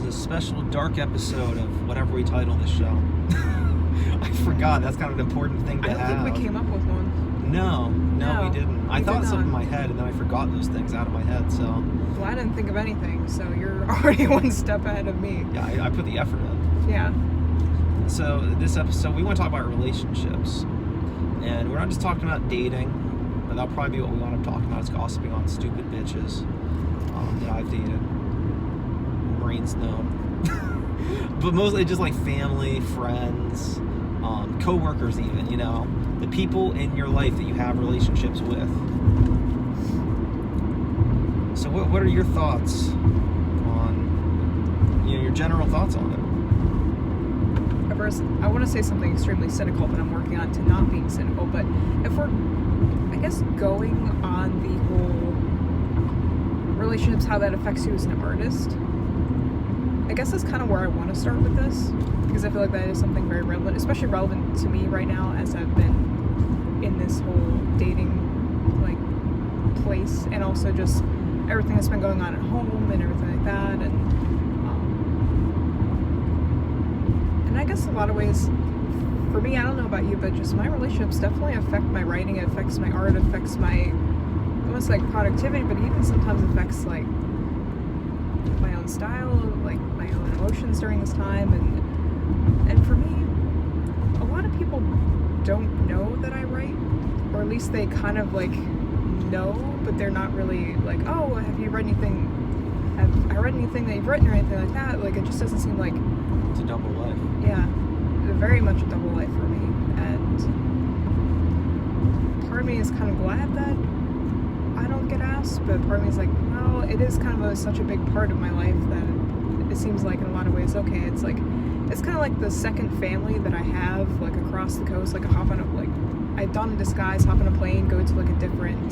a special dark episode of whatever we title this show. I forgot. That's kind of an important thing to have. I don't think we came up with one. No, we didn't. I thought did something in not. my head, and then I forgot those things out of my head. So Well, I didn't think of anything, so you're already one step ahead of me. yeah, I put the effort in. Yeah. So this episode, we want to talk about relationships, and we're not just talking about dating, but that'll probably be what we want to talk about. Is gossiping on stupid bitches that I've dated. Marines known. But mostly just like family, friends, co-workers even, you know, the people in your life that you have relationships with. So what are your thoughts on, you know, your general thoughts on it? First, I want to say something extremely cynical, but I'm working on to not being cynical. But if we're, I guess, going on the whole relationships, how that affects you as an artist, I guess that's kind of where I want to start with this, because I feel like that is something very relevant, especially relevant to me right now as I've been in this whole dating like place, and also just everything that's been going on at home and everything like that, and I guess a lot of ways, for me, I don't know about you, but just my relationships definitely affect my writing. It affects my art, it affects my almost like productivity, but even sometimes affects like my own style, like my own emotions during this time. And for me, a lot of people don't know that I write, or at least they kind of like know, but they're not really like, oh, have you read anything? Have I read anything that you've written or anything like that? Like, it just doesn't seem like. It's a double life. Yeah, very much a double life for me, and part of me is kind of glad that I don't get asked, but part of me is like, well, it is kind of such a big part of my life that it seems like in a lot of ways, okay, it's like, it's kind of like the second family that I have, like across the coast, like I don a disguise, hop on a plane, go to like a different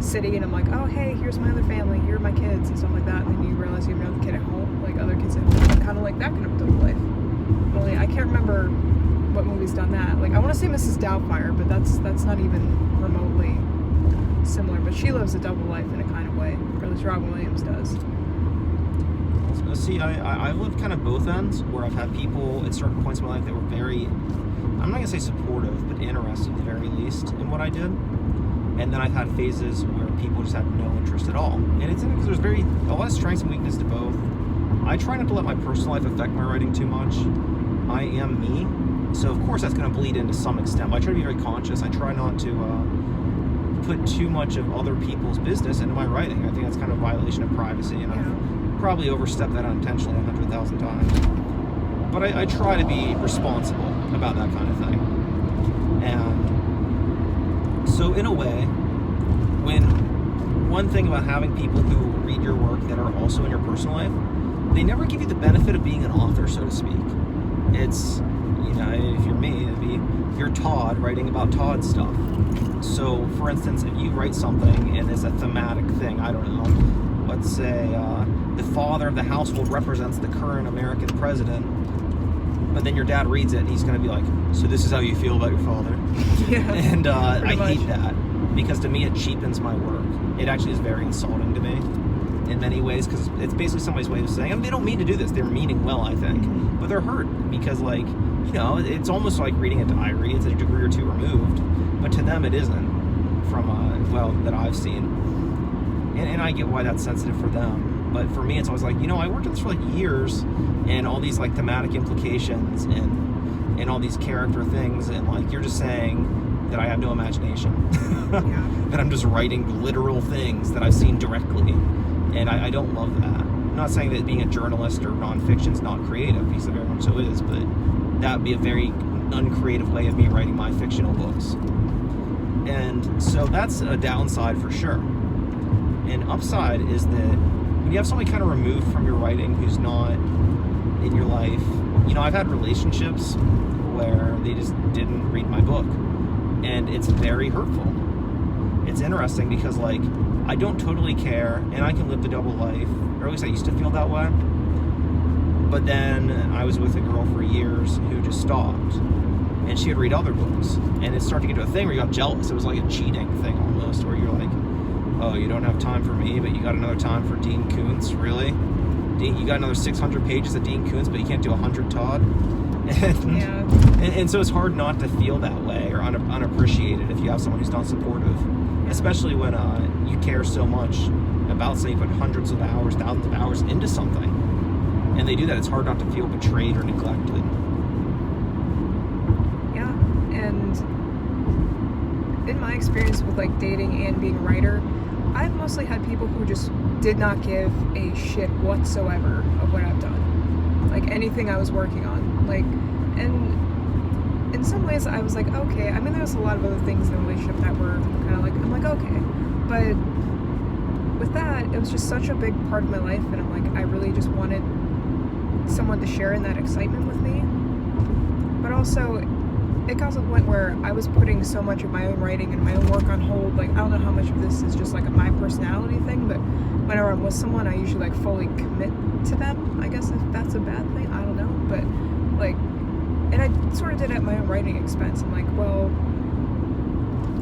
city, and I'm like, oh, hey, here's my other family, here are my kids, and stuff like that, and then you realize you have another kid at home, like other kids at home, kind of like that kind of double life. Only I can't remember what movie's done that. Like, I want to say Mrs. Doubtfire, but that's not even remotely similar, but she lives a double life in a kind of way, or at least Robin Williams does. See, I've lived kind of both ends, where I've had people at certain points in my life that were very, I'm not going to say supportive, but interested at the very least in what I did. And then I've had phases where people just have no interest at all. And it's because there's a lot of strengths and weaknesses to both. I try not to let my personal life affect my writing too much. I am me. So of course that's going to bleed into some extent. But I try to be very conscious. I try not to put too much of other people's business into my writing. I think that's kind of a violation of privacy. And I've probably overstepped that unintentionally 100,000 times. But I try to be responsible about that kind of thing. And so in a way, one thing about having people who read your work that are also in your personal life, they never give you the benefit of being an author, so to speak. It's, you know, if you're me, you're Todd writing about Todd stuff. So, for instance, if you write something and it's a thematic thing, I don't know, let's say the father of the household represents the current American president, but then your dad reads it and he's going to be like, so this is how you feel about your father? Yeah. And I hate that, because to me it cheapens my work. It actually is very insulting to me in many ways, because it's basically somebody's way of saying, I mean, they don't mean to do this, they're meaning well, I think, but they're hurt, because, like, you know, it's almost like reading a diary. It's a degree or two removed, but to them it isn't, from that I've seen, and I get why that's sensitive for them. But for me, it's always like, you know, I worked on this for like years, and all these like thematic implications and all these character things, and like you're just saying that I have no imagination. Yeah. That I'm just writing literal things that I've seen directly, and I don't love that. I'm not saying that being a journalist or nonfiction is not creative, because it very much so is, but that would be a very uncreative way of me writing my fictional books. And so that's a downside for sure. An upside is that when you have somebody kind of removed from your writing who's not in your life, you know, I've had relationships where they just didn't read my book, and it's very hurtful. It's interesting because, like, I don't totally care, and I can live the double life, or at least I used to feel that way. But then I was with a girl for years who just stopped, and she would read other books, and it started to get to a thing where you got jealous. It was like a cheating thing almost, where you're like, oh, you don't have time for me, but you got another time for Dean Koontz, really? You got another 600 pages of Dean Koontz, but you can't do 100 Todd. Yeah. And so it's hard not to feel that way or unappreciated if you have someone who's not supportive, especially when you care so much about, say, you put hundreds of hours, thousands of hours into something, and they do that. It's hard not to feel betrayed or neglected. Yeah, and in my experience with like dating and being a writer, I've mostly had people who just did not give a shit whatsoever of what I've done, like anything I was working on, like, and in some ways I was like, okay. I mean, there was a lot of other things in the relationship that were kind of like, I'm like, okay, but with that, it was just such a big part of my life, and I'm like, I really just wanted someone to share in that excitement with me. But also, it got to the point where I was putting so much of my own writing and my own work on hold. Like, I don't know how much of this is just like a my personality thing, but whenever I'm with someone, I usually like fully commit to them. I guess if that's a bad thing, I don't know. But like, and I sort of did it at my own writing expense. I'm like, well,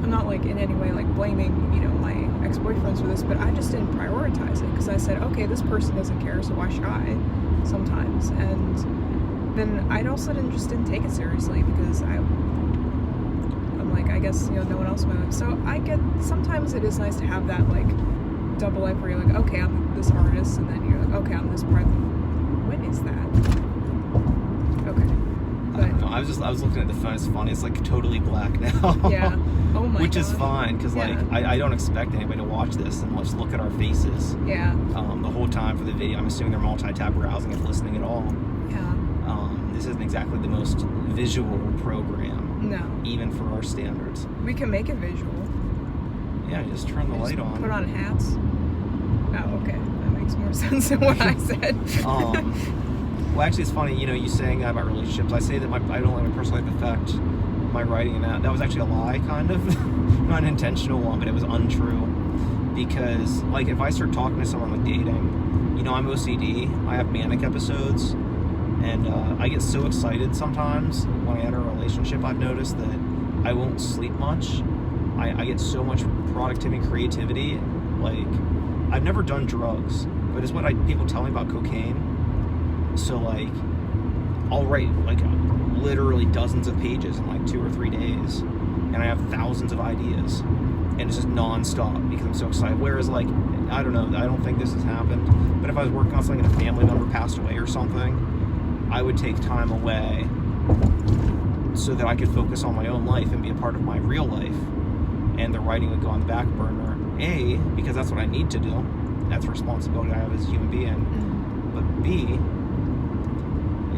I'm not like in any way like blaming, you know, my ex-boyfriends for this, but I just didn't prioritize it because I said, okay, this person doesn't care, so why should I? Sometimes. And then I also didn't take it seriously because I'm like, I guess, you know, no one else in my life. So I get, sometimes it is nice to have that like double life where you're like, okay, I'm this artist, and then you're like, okay, I'm this private. What is that? Okay. But, I don't know. I was looking at the phone. It's funny. It's like totally black now. Yeah. Oh my Which God. is fine because Yeah. like I don't expect anybody to watch this and just look at our faces. Yeah. The whole time for the video. I'm assuming they're multi-tab browsing if listening at all. Yeah. This isn't exactly the most visual program, No. even for our standards. We can make it visual. Yeah, you just turn the light on. Put on hats. Oh, okay. That makes more sense than what I said. Well, actually, it's funny, you know, you saying that about relationships. I say that I don't let my personal life affect my writing, and that was actually a lie, kind of. Not an intentional one, but it was untrue. Because, like, if I start talking to someone like dating, you know, I'm OCD. I have manic episodes, and I get so excited sometimes when I enter a relationship. I've noticed that I won't sleep much. I get so much productivity and creativity. Like, I've never done drugs, but it's what people tell me about cocaine. So, like, I'll write, like, literally dozens of pages in, like, 2 or 3 days. And I have thousands of ideas. And it's just non-stop because I'm so excited. Whereas, like, I don't know, I don't think this has happened. But if I was working on something and a family member passed away or something, I would take time away so that I could focus on my own life and be a part of my real life. And the writing would go on the back burner. A, because that's what I need to do. That's a responsibility I have as a human being. But B,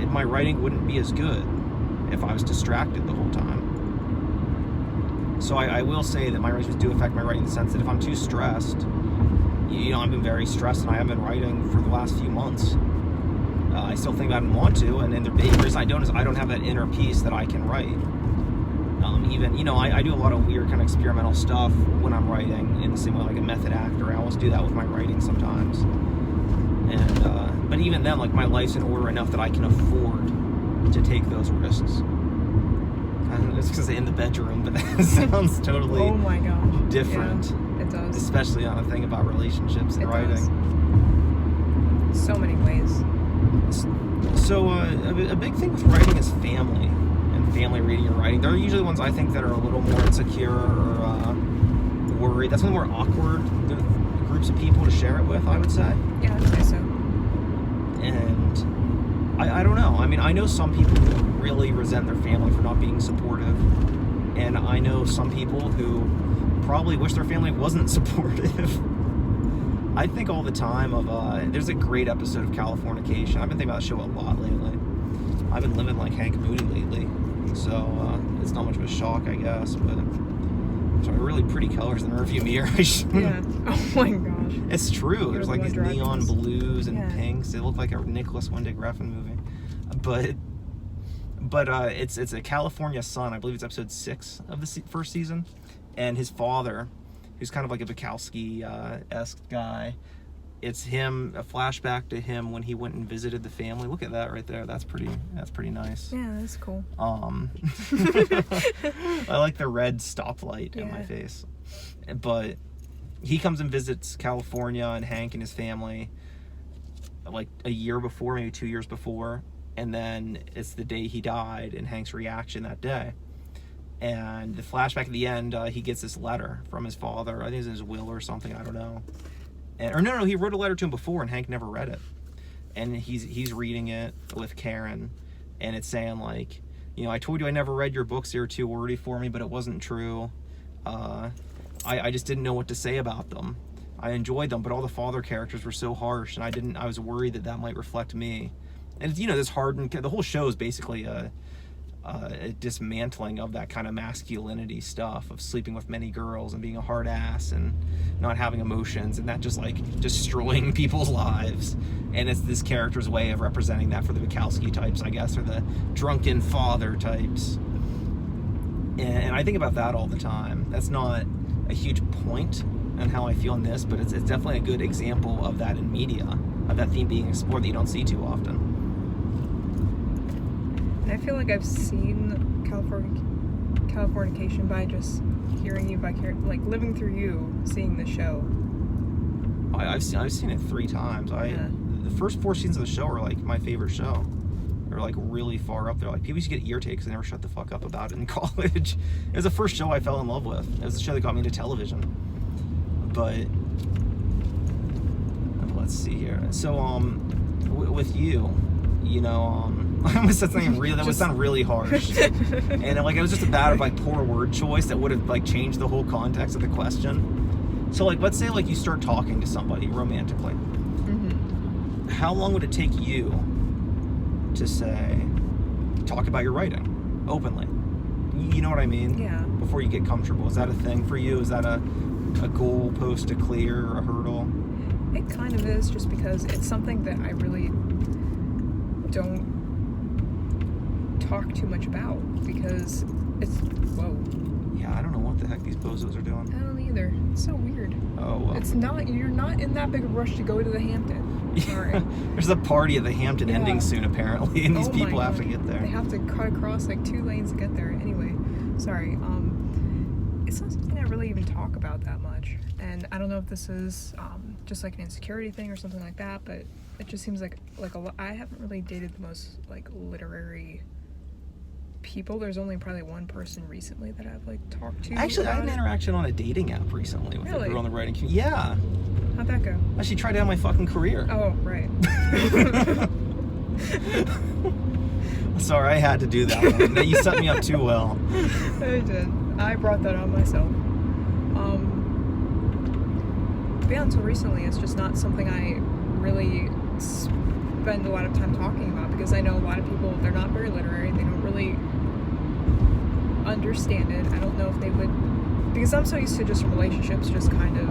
my writing wouldn't be as good if I was distracted the whole time. So I will say that my writings do affect my writing in the sense that if I'm too stressed, you know, I've been very stressed and I haven't been writing for the last few months. I still think I didn't want to, and the big reason I don't is I don't have that inner peace that I can write. Even, you know, I do a lot of weird kind of experimental stuff when I'm writing in the same way like a method actor. I almost do that with my writing sometimes. And, but even then, like, my life's in order enough that I can afford to take those risks. I don't know, it's because in the bedroom, but that sounds totally Oh my gosh. different. Yeah, it does. Especially on a thing about relationships and It writing. does. So many ways. So a big thing with writing is family and family reading your writing. They're usually the ones I think that are a little more insecure or worried. That's one of the more awkward groups of people to share it with, I would say. Yeah, I'd say so. And I don't know. I mean, I know some people who really resent their family for not being supportive. And I know some people who probably wish their family wasn't supportive. I think all the time of, there's a great episode of Californication. I've been thinking about that show a lot lately. I've been living like Hank Moody lately. So, it's not much of a shock, I guess, but sorry, really pretty colors in the rearview mirror. Yeah. Oh my gosh. It's true. There's like these neon Dragons. blues and Yeah. pinks. They look like a Nicholas Winding Refn movie. But it's a California Sun. I believe it's episode 6 of the first season. And his father, who's kind of like a Bukowski-esque guy, it's him, a flashback to him when he went and visited the family. Look at that right there. That's pretty nice. Yeah, that's cool. I like the red stoplight in my Yeah. face. But he comes and visits California, and Hank and his family like a year before, maybe 2 years before, and then it's the day he died and Hank's reaction that day. And the flashback at the end, he gets this letter from his father. I think it's in his will or something, I don't know. Or no, he wrote a letter to him before and Hank never read it. And he's reading it with Karen, and it's saying like, you know, I told you I never read your books, they were too wordy for me, but it wasn't true. I just didn't know what to say about them. I enjoyed them, but all the father characters were so harsh, and I was worried that might reflect me. And you know, this hardened, the whole show is basically a dismantling of that kind of masculinity stuff of sleeping with many girls and being a hard ass and not having emotions, and that just like destroying people's lives. And it's this character's way of representing that for the Bukowski types, I guess, or the drunken father types. And I think about that all the time. That's not a huge point on how I feel in this, but it's definitely a good example of that in media, of that theme being explored that you don't see too often. And I feel like I've seen Californication by just hearing you, like living through you, seeing the show. I've seen it 3 times. The first 4 seasons of the show are like my favorite show. They're like really far up there. Like people used to get irritated because they never shut the fuck up about it in college. It was the first show I fell in love with. It was the show that got me into television. But let's see here. So with you, you know, I almost said something that would sound really harsh, and like it was just a bad like poor word choice that would have like changed the whole context of the question. So like, let's say like you start talking to somebody romantically. Mm-hmm. How long would it take you to say, talk about your writing openly? You know what I mean? Yeah. Before you get comfortable, is that a thing for you? Is that a goal post to clear or a hurdle? It kind of is, just because it's something that I really don't talk too much about, because it's Yeah, I don't know what the heck these bozos are doing. I don't either. It's so weird. Oh well. It's not, you're not in that big a rush to go to the Hampton. Sorry. There's a party at the Hampton ending soon apparently, and these people have to get there. They have to cut across like 2 lanes to get there. Anyway, sorry. It's not something I really even talk about that much, and I don't know if this is just like an insecurity thing or something like that, but it just seems like a lot. I haven't really dated the most like literary people. There's only probably one person recently that I've like talked to. Actually, I had an interaction on a dating app recently with a girl on the writing community. Yeah. How'd that go? She tried out my fucking career. Oh, right. Sorry, I had to do that one. No, you set me up too well. I did. I brought that on myself. But yeah, until recently, it's just not something I really spend a lot of time talking about, because I know a lot of people, they're not very literary. They don't really understand it. I don't know if they would, because I'm so used to just relationships, just kind of,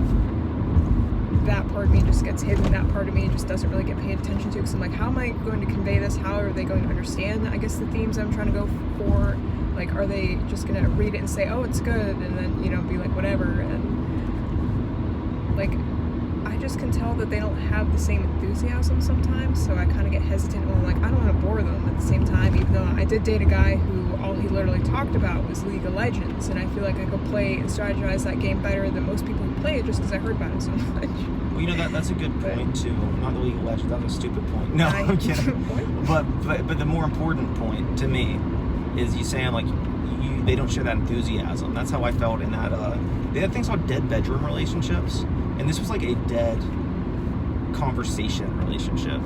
that part of me just gets hidden, that part of me just doesn't really get paid attention to, because I'm like, how am I going to convey this? How are they going to understand, I guess, the themes I'm trying to go for? Like, are they just going to read it and say, oh, it's good, and then, you know, be like, whatever, and, like, I just can tell that they don't have the same enthusiasm sometimes, so I kind of get hesitant when I'm like, I don't want to bore them at the same time, even though I did date a guy who all he literally talked about was League of Legends, and I feel like I could play and strategize that game better than most people who play it, just because I heard about it so much. Well, you know, that's a good point too. Not the League of Legends, that was a stupid point. No, I'm kidding. But the more important point to me is you saying like they don't share that enthusiasm. That's how I felt in that. They had things called dead bedroom relationships, and this was like a dead conversation relationship.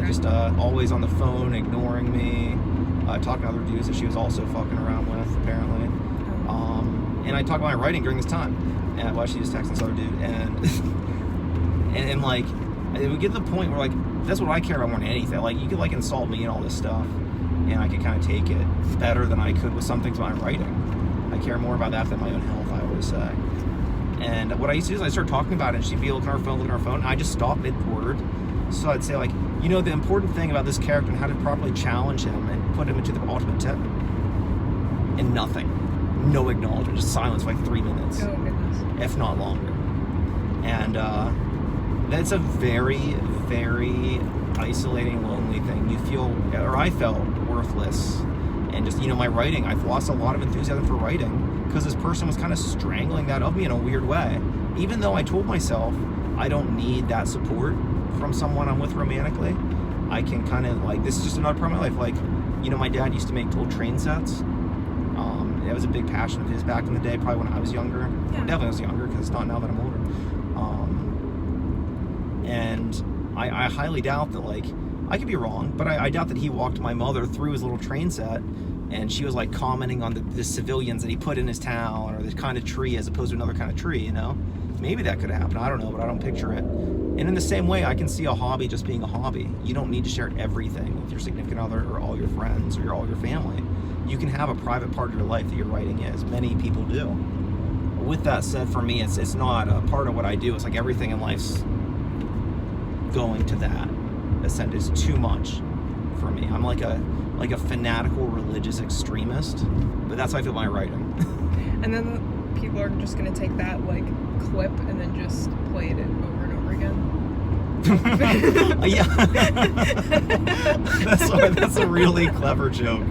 Just always on the phone, ignoring me, talking to other dudes that she was also fucking around with apparently. And I talked about my writing during this time, and while she was texting this other dude, and like it would get to the point where like that's what I care about more than anything. Like you could like insult me and all this stuff, and I could kind of take it better than I could with some things about my writing. I care more about that than my own health, I always say. And what I used to do is I started talking about it, and she'd be looking at her phone, and I just stopped mid-word. So I'd say like, you know, the important thing about this character and how to properly challenge him and put him into the ultimate tip. And nothing. No acknowledgement, just silence for like 3 minutes. Oh, goodness. If not longer. And that's a very, very isolating, lonely thing. You feel, or I felt, worthless. And just, you know, my writing, I've lost a lot of enthusiasm for writing because this person was kind of strangling that of me in a weird way. Even though I told myself I don't need that support from someone I'm with romantically, I can kind of like, this is just another part of my life. Like, you know, my dad used to make old train sets. It was a big passion of his back in the day, probably when I was younger. Yeah. Definitely when I was younger, because it's not now that I'm older. And I highly doubt that, like, I could be wrong, but I doubt that he walked my mother through his little train set and she was like commenting on the civilians that he put in his town, or the kind of tree as opposed to another kind of tree, you know? Maybe that could have happened, I don't know, but I don't picture it. And in the same way, I can see a hobby just being a hobby. You don't need to share everything with your significant other or all your friends or all your family. You can have a private part of your life that your writing is. Many people do. With that said, for me, it's not a part of what I do. It's like everything in life's going to that. Ascent is too much for me. I'm like a fanatical religious extremist, but that's how I feel my writing. And then people are just gonna take that like clip and then just play it over and over again. Yeah. that's a really clever joke.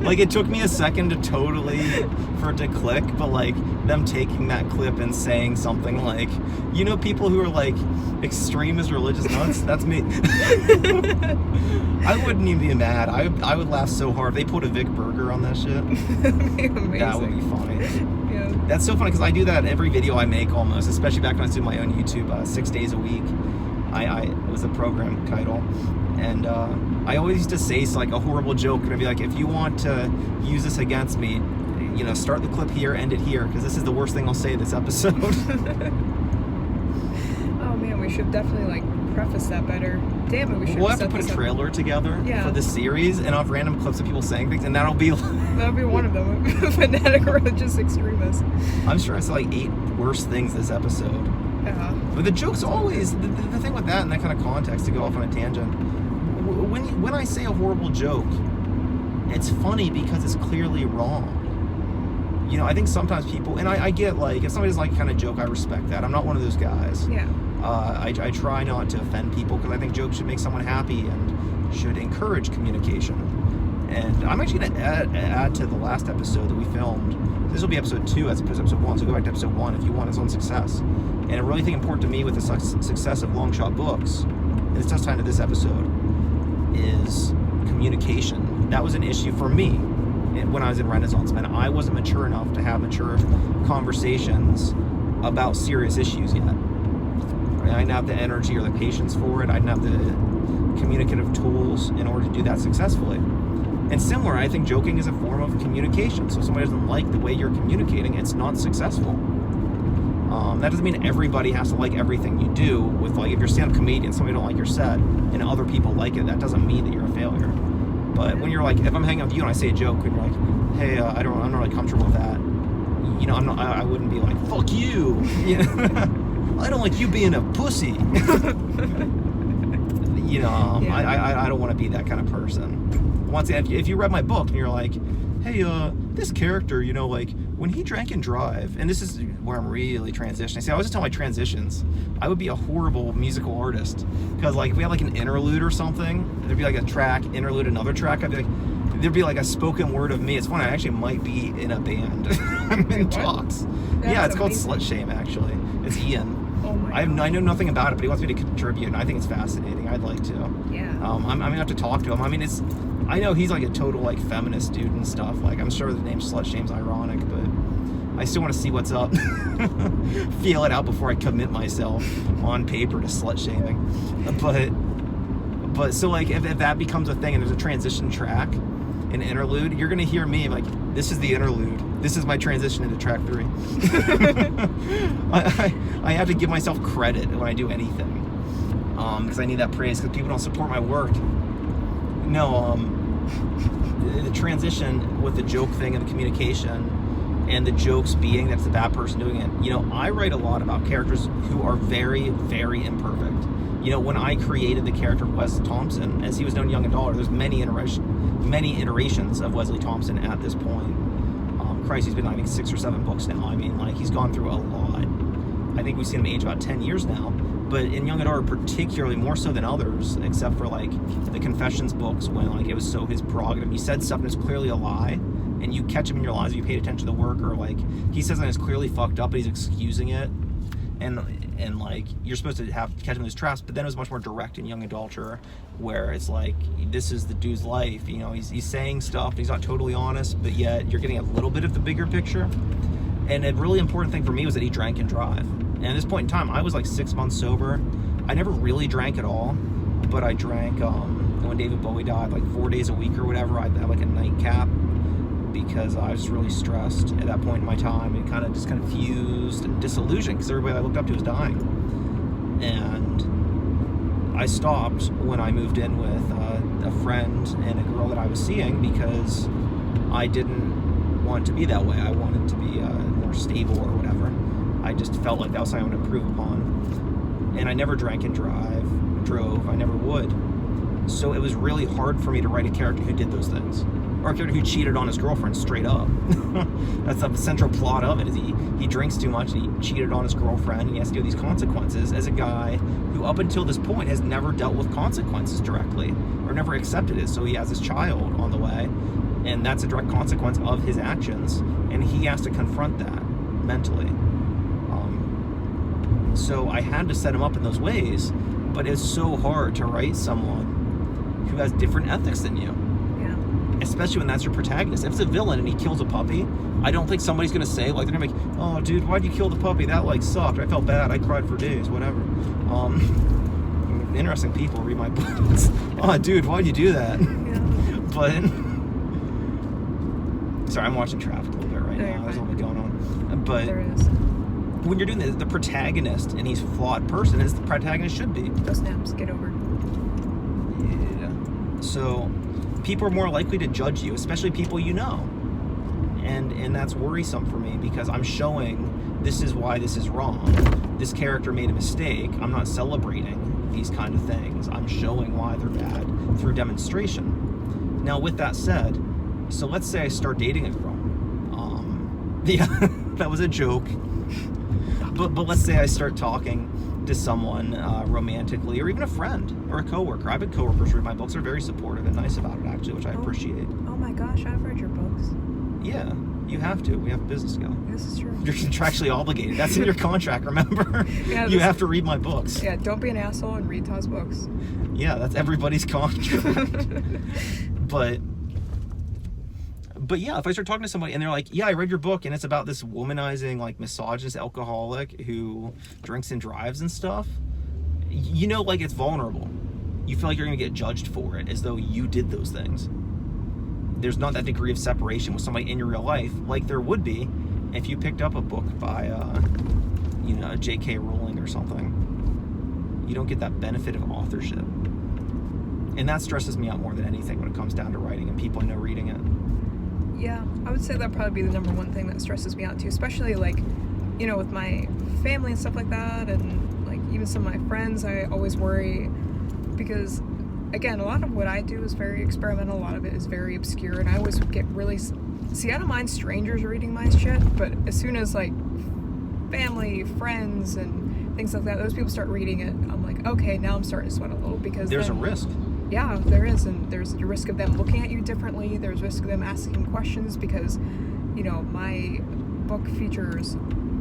Like, it took me a second for it to click, but like them taking that clip and saying something like, you know, people who are like extremist religious nuts, that's me. I wouldn't even be mad. I would laugh so hard if they put a Vic Berger on that shit. That'd be amazing. That would be funny. Yeah. That's so funny because I do that every video I make almost, especially back when I was doing my own YouTube 6 days a week. I was a program title, and I always used to say like a horrible joke, and I'd be like, if you want to use this against me, you know, start the clip here, end it here, because this is the worst thing I'll say this episode. Oh man, we should definitely like preface that better. Damn it, we should. We'll have to put a trailer together for the series, and I'll have random clips of people saying things, and that'll be one of them. Fanatic religious extremists. I'm sure I said like 8 worst things this episode. Yeah. But the joke's always the thing with that in that kind of context, to go off on a tangent. When I say a horrible joke, it's funny because it's clearly wrong. You know, I think sometimes people, and I get like, if somebody doesn't like kind of joke, I respect that. I'm not one of those guys. Yeah. I try not to offend people because I think jokes should make someone happy and should encourage communication. And I'm actually going to add to the last episode that we filmed. This will be episode 2 as opposed to episode 1, so go back to episode 1 if you want its own success. And I really think important to me with the success of Long Shot Books, and it's just time to this episode, is communication. That was an issue for me when I was in Renaissance Man. I wasn't mature enough to have mature conversations about serious issues yet. I didn't have the energy or the patience for it. I didn't have the communicative tools in order to do that successfully. And similar, I think joking is a form of communication. So if somebody doesn't like the way you're communicating, it's not successful. That doesn't mean everybody has to like everything you do. With like, if you're a stand-up comedian, somebody don't like your set, and other people like it, that doesn't mean that you're a failure. But when you're like, if I'm hanging out with you and I say a joke, and you're like, hey, I'm not really comfortable with that. You know, I wouldn't be like, fuck you. You know? I don't like you being a pussy. You know, I don't want to be that kind of person. Once if you read my book and you're like, hey, this character, you know, like when he drank and drive, and this is where I'm really transitioning. See, I always just tell my transitions, I would be a horrible musical artist because like if we had like an interlude or something, there'd be like a track, interlude, another track. I'd be like, there'd be like a spoken word of me. It's funny, I actually might be in a band. I'm in talks. Yeah, it's called Slut Shame actually. It's Ian. Oh my I know nothing about it, but he wants me to contribute, and I think it's fascinating. I'd like to. Yeah. I'm gonna have to talk to him. I mean, I know he's like a total like feminist dude and stuff. Like, I'm sure the name Slut Shame's ironic, but I still want to see what's up. Feel it out before I commit myself on paper to slut shaming. But so like if that becomes a thing and there's a transition track, an interlude, you're gonna hear me like, this is the interlude. This is my transition into track 3. I have to give myself credit when I do anything, because I need that praise because people don't support my work. No, the transition with the joke thing and the communication and the jokes being that's the bad person doing it. You know, I write a lot about characters who are very, very imperfect. You know, when I created the character of Wesley Thompson, as he was known young adult, there's many iterations of Wesley Thompson at this point. Christ, he's been, I think, 6 or 7 books now. I mean, like, he's gone through a lot. I think we've seen him age about 10 years now. But in young adult, particularly more so than others, except for like the Confessions books, when like it was so his prerogative. He said stuff and it's clearly a lie, and you catch him in your lies if you paid attention to the work, or like he says that it's clearly fucked up, but he's excusing it. And and like you're supposed to have catch him in those traps, but then it was much more direct in Young Adulterer, where it's like, this is the dude's life, you know, he's saying stuff, he's not totally honest, but yet you're getting a little bit of the bigger picture. And a really important thing for me was that he drank and drive. And at this point in time, I was like 6 months sober. I never really drank at all, but I drank when David Bowie died, like 4 days a week or whatever. I'd have like a nightcap because I was really stressed at that point in my time and kind of just confused and disillusioned because everybody I looked up to was dying. And I stopped when I moved in with a friend and a girl that I was seeing because I didn't want to be that way. I wanted to be more stable or whatever. I just felt like that was something I would improve upon. And I never drank and drove. I never would. So it was really hard for me to write a character who did those things. Or a character who cheated on his girlfriend straight up. That's the central plot of it, is he drinks too much and he cheated on his girlfriend and he has to deal with these consequences as a guy who up until this point has never dealt with consequences directly or never accepted it. So he has his child on the way and that's a direct consequence of his actions and he has to confront that mentally. So I had to set him up in those ways, but it's so hard to write someone who has different ethics than you. Especially when that's your protagonist. If it's a villain and he kills a puppy, I don't think somebody's gonna say, like, they're gonna be like, oh dude, why'd you kill the puppy? That like sucked. I felt bad. I cried for days, whatever. Interesting people read my books. Oh dude, why'd you do that? Yeah. But sorry, I'm watching traffic a little bit right now. There's a little bit going on. But there is. When you're doing this, the protagonist and he's a flawed person, as the protagonist should be. Those snaps, get over. Yeah. So people are more likely to judge you, especially people you know. And that's worrisome for me because I'm showing this is why this is wrong. This character made a mistake. I'm not celebrating these kind of things. I'm showing why they're bad through demonstration. Now, with that said, so let's say I start dating a girl. Yeah, that was a joke. But let's say I start talking to someone romantically, or even a friend or a coworker. I've had coworkers read my books. They're very supportive and nice about it, actually, which I appreciate. Oh my gosh, I've read your books. Yeah, you have to. We have a business together. This is true. You're contractually obligated. That's in your contract, remember? Yeah, you have to read my books. Yeah, don't be an asshole and read Todd's books. Yeah, that's everybody's contract. But yeah, if I start talking to somebody and they're like, yeah, I read your book and it's about this womanizing, like, misogynist alcoholic who drinks and drives and stuff, you know, like, it's vulnerable. You feel like you're going to get judged for it as though you did those things. There's not that degree of separation with somebody in your real life like there would be if you picked up a book by, J.K. Rowling or something. You don't get that benefit of authorship. And that stresses me out more than anything when it comes down to writing and people I know reading it. Yeah, I would say that'd probably be the number one thing that stresses me out too, especially like, you know, with my family and stuff like that, and like even some of my friends, I always worry because, again, a lot of what I do is very experimental, a lot of it is very obscure, and I always get really, see, I don't mind strangers reading my shit, but as soon as like family, friends, and things like that, those people start reading it, I'm like, okay, now I'm starting to sweat a little because there's a risk. Yeah, there is, and there's the risk of them looking at you differently. There's risk of them asking questions because, you know, my book features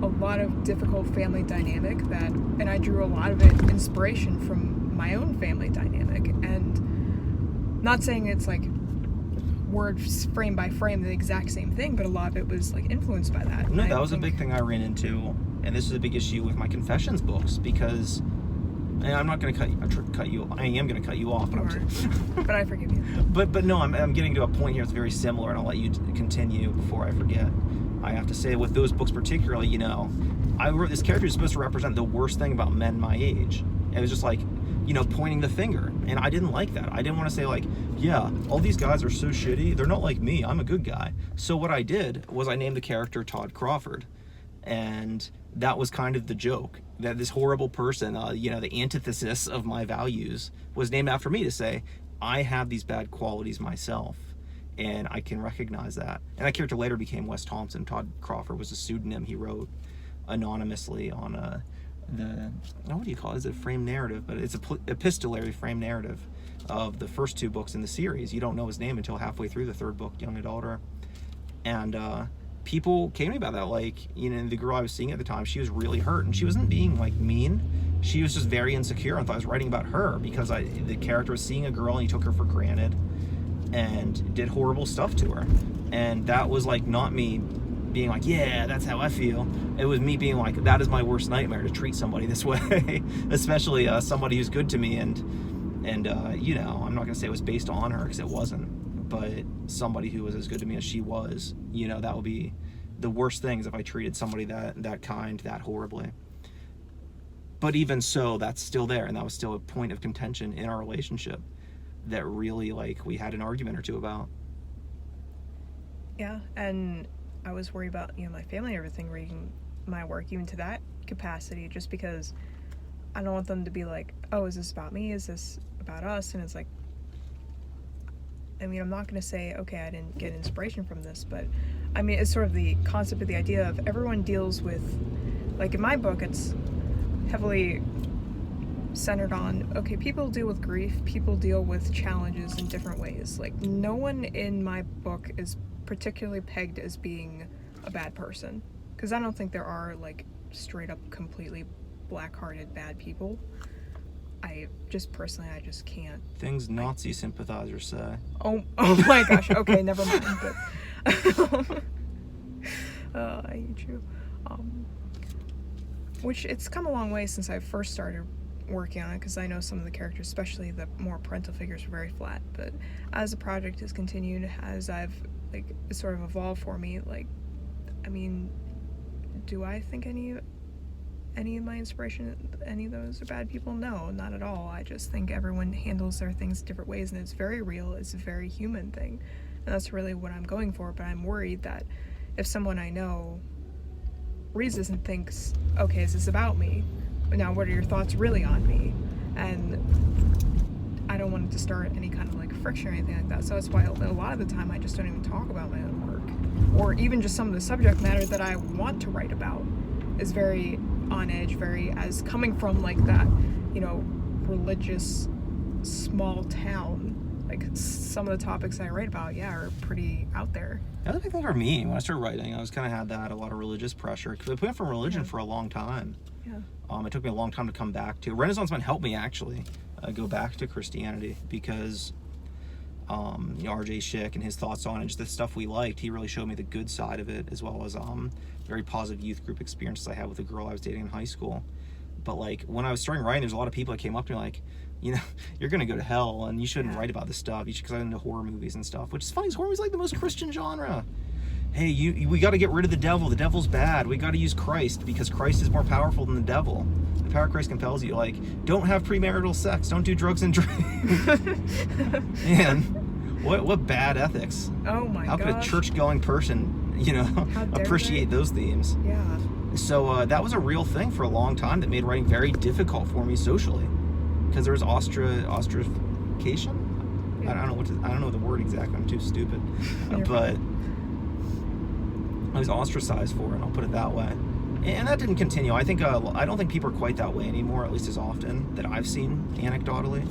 a lot of difficult family dynamic and I drew a lot of it inspiration from my own family dynamic. And not saying it's like word frame by frame the exact same thing, but a lot of it was like influenced by that. No, that was a big thing I ran into, and this is a big issue with my Confessions books because. And I'm not going to cut you. I am going to cut you off, but I forgive you. But no, I'm getting to a point here that's very similar, and I'll let you continue before I forget. I have to say, with those books particularly, you know, I wrote this character who's supposed to represent the worst thing about men my age. It was just like, you know, pointing the finger, and I didn't like that. I didn't want to say like, yeah, all these guys are so shitty. They're not like me. I'm a good guy. So what I did was I named the character Todd Crawford, and that was kind of the joke. That this horrible person, the antithesis of my values, was named after me to say, I have these bad qualities myself, and I can recognize that. And that character later became Wes Thompson. Todd Crawford was a pseudonym he wrote anonymously on what do you call it? It's a frame narrative, but it's a epistolary frame narrative of the first two books in the series. You don't know his name until halfway through the third book, Young Adulterer. And people came to me about that. Like, you know, the girl I was seeing at the time, she was really hurt, and she wasn't being like mean. She was just very insecure. I thought I was writing about her because the character was seeing a girl and he took her for granted and did horrible stuff to her. And that was like not me being like, yeah, that's how I feel. It was me being like, that is my worst nightmare, to treat somebody this way, especially somebody who's good to me. And you know, I'm not gonna say it was based on her, because it wasn't, but somebody who was as good to me as she was, you know, that would be the worst things if I treated somebody that kind, that horribly. But even so, that's still there, and that was still a point of contention in our relationship that really, like, we had an argument or two about. Yeah, and I was worried about, you know, my family and everything reading my work, even to that capacity, just because I don't want them to be like, oh, is this about me? Is this about us? And it's like, I mean, I'm not going to say, okay, I didn't get inspiration from this, but I mean, it's sort of the concept of the idea of everyone deals with, like in my book, it's heavily centered on, okay, people deal with grief, people deal with challenges in different ways. Like, no one in my book is particularly pegged as being a bad person, because I don't think there are, like, straight up completely black-hearted bad people. I just can't. Things Nazi sympathizers say. Oh my gosh, okay, never mind, but I hate you. Which, it's come a long way since I first started working on it, because I know some of the characters, especially the more parental figures, are very flat. But as the project has continued, as I've, like, it's sort of evolved for me, like, I mean, do I think any of my inspiration, any of those are bad people? No, not at all. I just think everyone handles their things different ways, and it's very real, it's a very human thing, and that's really what I'm going for. But I'm worried that if someone I know reads this and thinks, okay, is this about me? But now what are your thoughts really on me? And I don't want it to start any kind of like friction or anything like that. So that's why a lot of the time I just don't even talk about my own work, or even just some of the subject matter that I want to write about is very on edge, very, as coming from like that, you know, religious small town, like some of the topics I write about, yeah, are pretty out there. The other thing for me, when I started writing, I was kind of had that, a lot of religious pressure, because I went from religion for a long time. Yeah. It took me a long time to come back to. Renaissance Man helped me actually go back to Christianity, because you know, R.J. Schick and his thoughts on it, just the stuff we liked, he really showed me the good side of it, as well as very positive youth group experiences I had with a girl I was dating in high school. But like, when I was starting writing, there's a lot of people that came up to me like, you know, you're gonna go to hell and you shouldn't write about this stuff. You should, because I'm into horror movies and stuff, which is funny, horror movies like the most Christian genre. Hey, we got to get rid of the devil. The devil's bad. We got to use Christ, because Christ is more powerful than the devil. The power of Christ compels you. Like, don't have premarital sex. Don't do drugs and drink. Man, what bad ethics. Oh my god. How could a church-going person, you know, appreciate those themes? Yeah. So that was a real thing for a long time that made writing very difficult for me socially, because there was ostracification. Yeah. I don't know the word exactly. I'm too stupid, but I was ostracized for it, I'll put it that way. And that didn't continue. I think I don't think people are quite that way anymore, at least as often that I've seen anecdotally.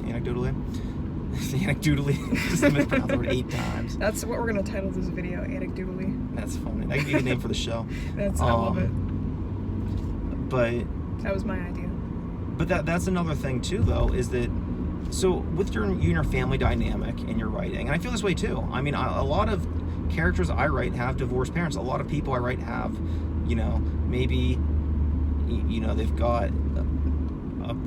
Just mispronounced the word 8 times. That's what we're gonna title this video, anecdotally. That's funny. That could be a name for the show. I love it. But that was my idea. But that's another thing too, though, is that, so with you and your family dynamic in your writing, and I feel this way too. I mean, a lot of characters I write have divorced parents. A lot of people I write have, you know, maybe, you know, they've got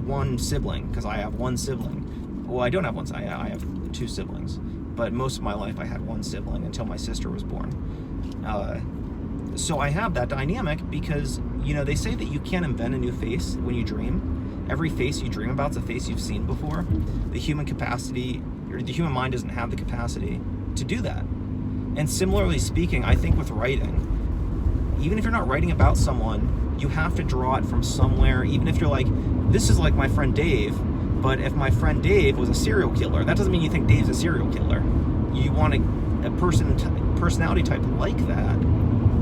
one sibling, because I have one sibling. Well, I don't have one. I have 2 siblings, but most of my life I had one sibling until my sister was born. So I have that dynamic, because, you know, they say that you can't invent a new face when you dream. Every face you dream about is a face you've seen before. The human mind doesn't have the capacity to do that. And similarly speaking, I think with writing, even if you're not writing about someone, you have to draw it from somewhere. Even if you're like, this is like my friend Dave, but if my friend Dave was a serial killer, that doesn't mean you think Dave's a serial killer. You want a personality type like that.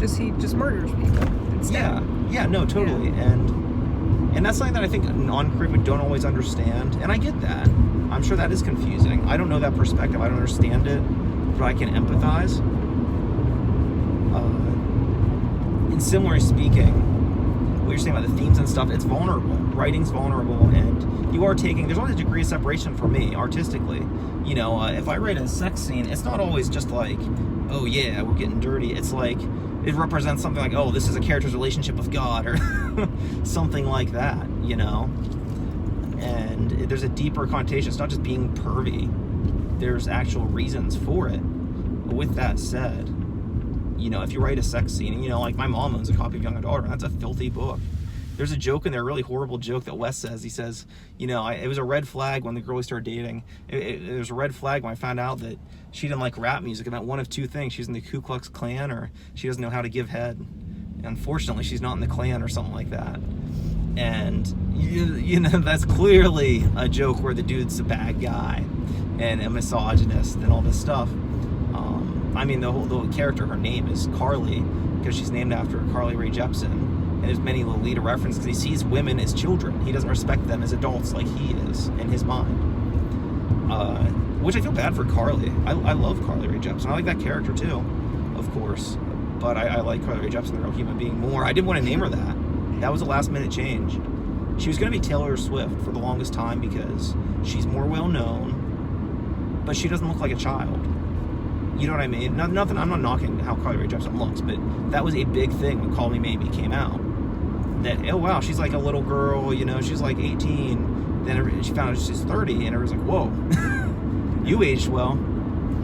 He just murders people instead. Yeah, no, totally. Yeah. And that's something that I think non-queer people don't always understand, and I get that. I'm sure that is confusing. I don't know that perspective. I don't understand it, but I can empathize. similarly speaking, what you're saying about the themes and stuff, it's vulnerable. Writing's vulnerable, and you are taking, there's always a degree of separation for me, artistically. You know, if I write a sex scene, it's not always just like, oh yeah, we're getting dirty. It's like, it represents something like, oh, this is a character's relationship with God, or something like that, you know? And there's a deeper connotation. It's not just being pervy. There's actual reasons for it. But with that said, you know, if you write a sex scene, you know, like my mom owns a copy of Young Adult, and that's a filthy book. There's a joke in there, a really horrible joke that Wes says. He says, you know, it was a red flag when the girl we started dating. It was a red flag when I found out that she didn't like rap music. It meant one of two things. She's in the Ku Klux Klan, or she doesn't know how to give head. And unfortunately, she's not in the Klan or something like that. And, you know, that's clearly a joke where the dude's a bad guy and a misogynist and all this stuff. I mean, the whole character, her name is Carly, because she's named after Carly Rae Jepsen. And there's many Lolita references, because he sees women as children. He doesn't respect them as adults like he is in his mind. Which I feel bad for Carly. I love Carly Rae Jepsen. I like that character too, of course. But I like Carly Rae Jepsen, the real human being, more. I didn't want to name her that. That was a last minute change. She was going to be Taylor Swift for the longest time because she's more well known, but she doesn't look like a child. You know what I mean? Nothing. I'm not knocking how Carly Rae Jepsen looks, but that was a big thing when Call Me Maybe came out. That, oh wow, she's like a little girl, you know, she's like 18. Then she found out she's 30, and everyone's like, whoa, you aged well.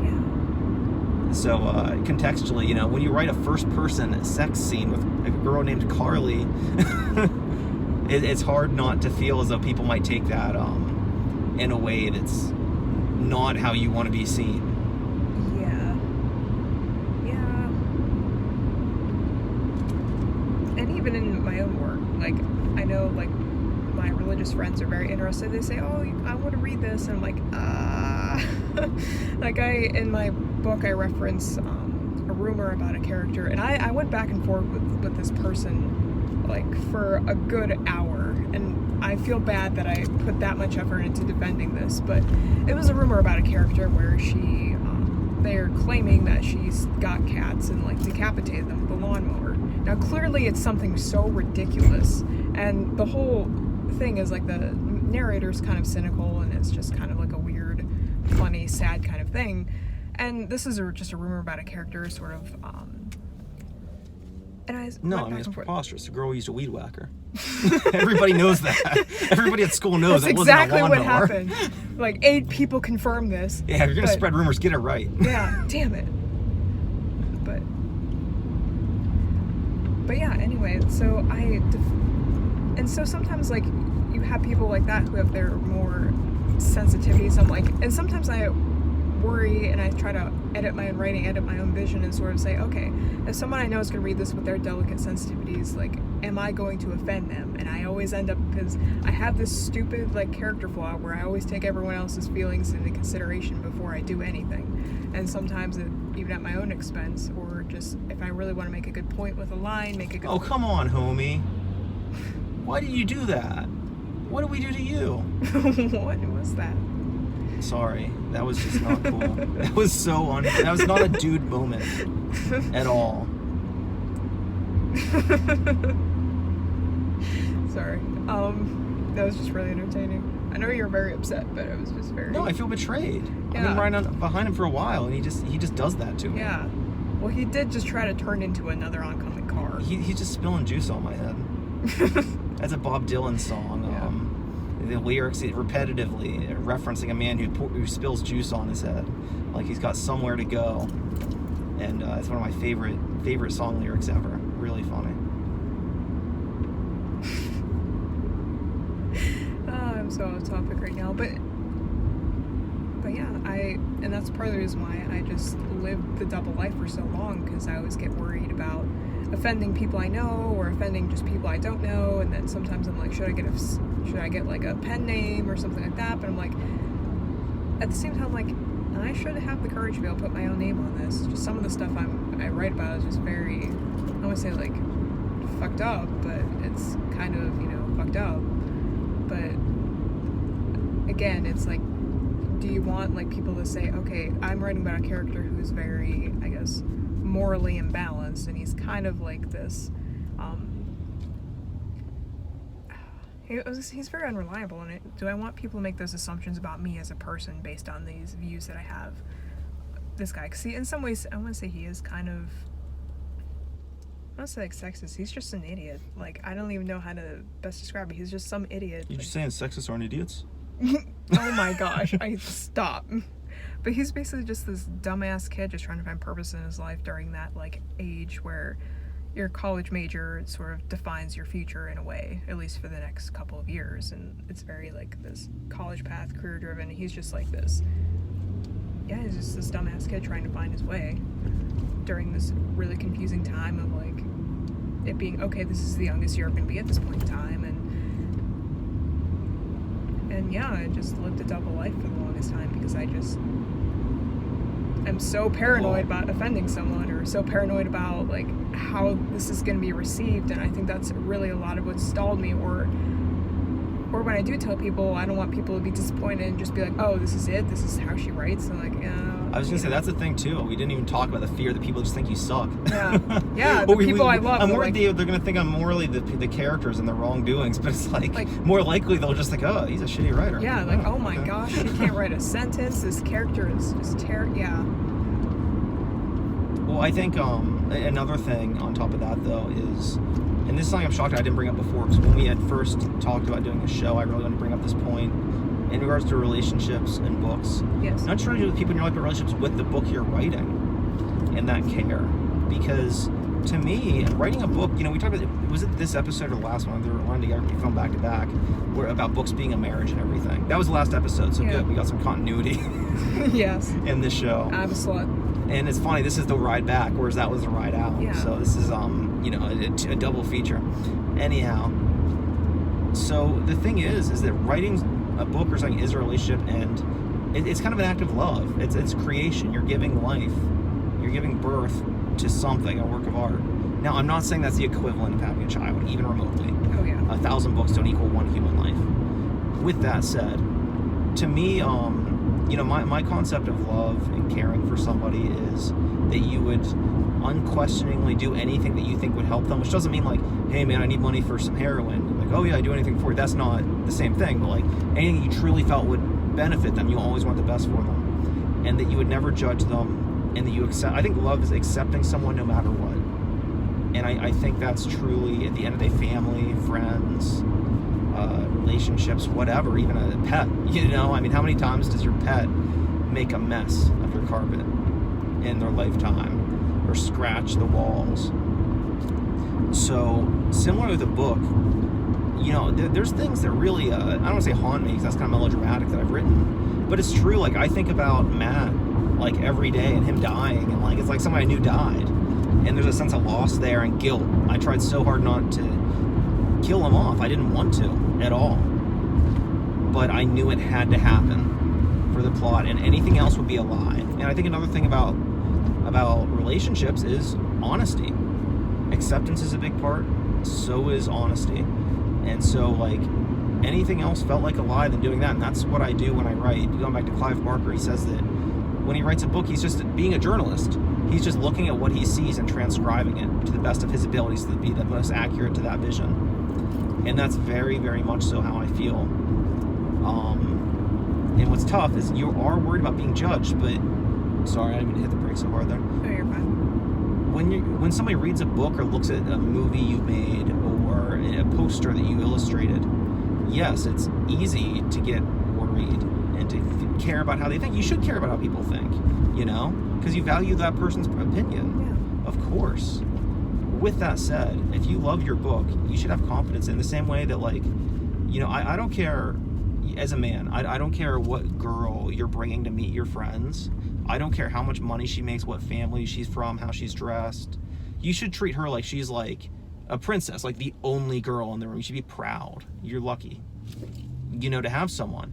Yeah. So contextually, you know, when you write a first-person sex scene with a girl named Carly, it's hard not to feel as though people might take that in a way that's not how you want to be seen. Even in my own work, like, I know, like, my religious friends are very interested. They say, oh, I want to read this, and I'm like, like, in my book, I reference a rumor about a character, and I went back and forth with this person, like, for a good hour, and I feel bad that I put that much effort into defending this, but it was a rumor about a character where they're claiming that she's got cats and, like, decapitated them with a lawnmower. Now, clearly it's something so ridiculous, and the whole thing is, like, the narrator's kind of cynical, and it's just kind of like a weird, funny, sad kind of thing, and this is just a rumor about a character, sort of, and I it's preposterous. The girl used a weed whacker. Everybody knows that. Everybody at school knows it wasn't a lawnmower. That's exactly what happened. Like, 8 people confirm this. Yeah, if you're gonna spread rumors, get it right. Yeah, damn it. But yeah, anyway, so and so sometimes, like, you have people like that who have their more sensitivities. I'm like, and sometimes I worry and I try to edit my own writing, edit my own vision, and sort of say, okay, if someone I know is going to read this with their delicate sensitivities, like, am I going to offend them? And I always end up, because I have this stupid, like, character flaw where I always take everyone else's feelings into consideration before I do anything. And sometimes even at my own expense, or just if I really want to make a good point with a line, make a good point. Come on, homie. Why did you do that? What did we do to you? What was that? Sorry, that was just not cool. That was so that was not a dude moment at all. Sorry. That was just really entertaining. I know you're very upset, but it was just very... No, I feel betrayed. Yeah. I've been riding behind him for a while, and he just does that to me. Yeah. Well, he did just try to turn into another oncoming car. He's just spilling juice on my head. That's a Bob Dylan song. Yeah. The lyrics repetitively referencing a man who spills juice on his head, like he's got somewhere to go, and it's one of my favorite song lyrics ever. Really funny. I'm so off topic right now, but yeah, and that's part of the reason why I just lived the double life for so long, because I always get worried about offending people I know or offending just people I don't know, and then sometimes I'm like, should I get like a pen name or something like that? But I'm like, at the same time, like, I should have the courage to be able to put my own name on this. Just some of the stuff I write about is just very, I don't want to say like fucked up, but it's kind of, fucked up. But again, it's like, do you want like people to say, okay, I'm writing about a character who's very, I guess, morally imbalanced, and he's kind of like this He's very unreliable, and do I want people to make those assumptions about me as a person based on these views that I have? This guy, because in some ways, I want to say he is kind of, I don't say like sexist. He's just an idiot. Like, I don't even know how to best describe it. He's just some idiot. You're just saying sexists aren't idiots? Oh my gosh, I stop. But he's basically just this dumbass kid just trying to find purpose in his life during that like age where your college major sort of defines your future in a way, at least for the next couple of years, and it's very like this college path, career driven. He's just like this, he's just this dumbass kid trying to find his way during this really confusing time of like it being okay, this is the youngest you're going to be at this point in time, and yeah, I just lived a double life for the longest time because I'm so paranoid about offending someone, or so paranoid about like how this is going to be received, and I think that's really a lot of what stalled me. Or when I do tell people, I don't want people to be disappointed and just be like, oh, this is it, this is how she writes, and like, I was gonna say that's the thing too. We didn't even talk about the fear that people just think you suck. Yeah, the people I love. I'm worried they're gonna think I'm morally the characters and the wrongdoings, but it's like more likely they'll just think, oh, he's a shitty writer. Yeah, like, oh my gosh, she can't write a sentence. This character is just terrible. Yeah. Well, I think another thing on top of that though is, and this is something I'm shocked I didn't bring up before, because when we had first talked about doing a show, I really wanted to bring up this point in regards to relationships and books. Yes. Not just really with people in your life, but relationships with the book you're writing and that care. Because to me, writing a book, we talked about, was it this episode or the last one? They were running together, we filmed back to back, where about books being a marriage and everything. That was the last episode, so good. We got some continuity. Yes. In this show. I'm a slut. And it's funny, this is the ride back, whereas that was the ride out. Yeah. So this is, a double feature. Anyhow, so the thing is that writing a book or something is a relationship, and it's kind of an act of love. It's creation. You're giving life. You're giving birth to something, a work of art. Now, I'm not saying that's the equivalent of having a child, even remotely. Oh, yeah. 1,000 books don't equal one human life. With that said, to me, my concept of love and caring for somebody is that you would unquestioningly do anything that you think would help them, which doesn't mean like, hey man, I need money for some heroin. Like, oh yeah, I do anything for you. That's not the same thing, but like anything you truly felt would benefit them, you always want the best for them. And that you would never judge them, and that you accept. I think love is accepting someone no matter what. And I think that's truly, at the end of the day, family, friends, relationships, whatever, even a pet. I mean, how many times does your pet make a mess of your carpet in their lifetime, or scratch the walls? So similar with a book, there's things that really, I don't want to say haunt me, because that's kind of melodramatic that I've written, but it's true. Like, I think about Matt like every day, and him dying, and like it's like somebody I knew died, and there's a sense of loss there and guilt. I tried so hard not to kill him off. I didn't want to at all, but I knew it had to happen for the plot, and anything else would be a lie. And I think another thing about relationships is honesty. Acceptance is a big part, so is honesty. And so like anything else felt like a lie than doing that, and that's what I do when I write. Going back to Clive Barker, he says that when he writes a book, he's just being a journalist. He's just looking at what he sees and transcribing it to the best of his abilities to be the most accurate to that vision. And that's very, very much so how I feel. And what's tough is you are worried about being judged, but sorry, I didn't mean to hit the brakes so hard there. Oh, you're fine. When somebody reads a book or looks at a movie you made or a poster that you illustrated, yes, it's easy to get worried and to care about how they think. You should care about how people think, because you value that person's opinion. Yeah. Of course. With that said, if you love your book, you should have confidence in the same way that, like, I don't care, as a man, I don't care what girl you're bringing to meet your friends. I don't care how much money she makes, what family she's from, how she's dressed. You should treat her like she's like a princess, like the only girl in the room. You should be proud. You're lucky, to have someone.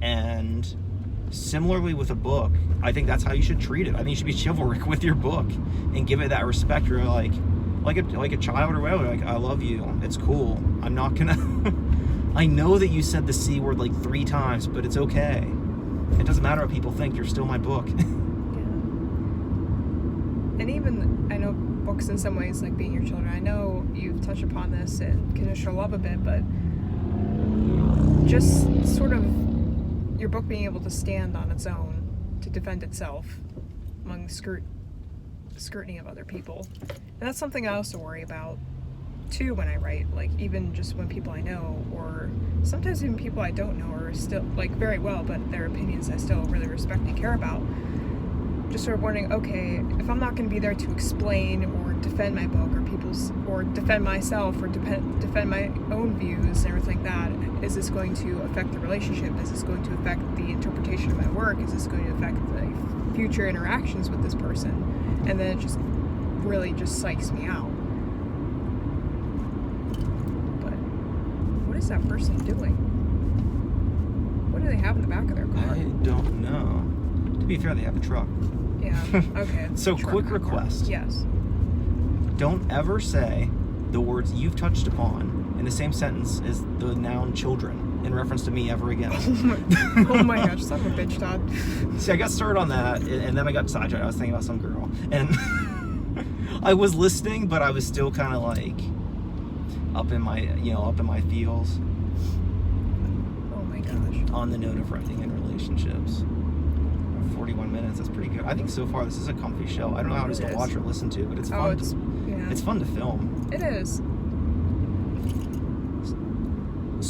And similarly with a book, I think that's how you should treat it. I think you should be chivalric with your book and give it that respect. You're like a child or whatever. Like, I love you. It's cool. I'm not gonna. I know that you said the C word like 3 times, but it's okay. It doesn't matter what people think. You're still my book. Yeah. And even, I know books in some ways like being your children. I know you've touched upon this in Conditional Love a bit, but just sort of your book being able to stand on its own to defend itself among the scrutiny of other people. And that's something I also worry about too when I write, like even just when people I know, or sometimes even people I don't know, or still like very well, but their opinions I still really respect and care about. Just sort of wondering, okay, if I'm not going to be there to explain or defend my book or defend myself or defend my own views and everything like that, is this going to affect the relationship? Is this going to affect the interpretation of my work? Is this going to affect the future interactions with this person? And then it just really just psychs me out. But what is that person doing? What do they have in the back of their car? I don't know. To be fair, they have a truck. Yeah, okay. So, quick request. Yes. Don't ever say the words "you've touched upon" in the same sentence as the noun "children" in reference to me ever again. Oh my gosh, son of a bitch, Todd. See, I got started on that, and then I got sidetracked. I was thinking about some girl, and I was listening, but I was still kind of like up in my feels. Oh my gosh. On the note of writing in relationships. 41 minutes, that's pretty good. I think so far this is a comfy show. I don't know how it is to watch or listen to, but it's fun. It's fun to film. It is. I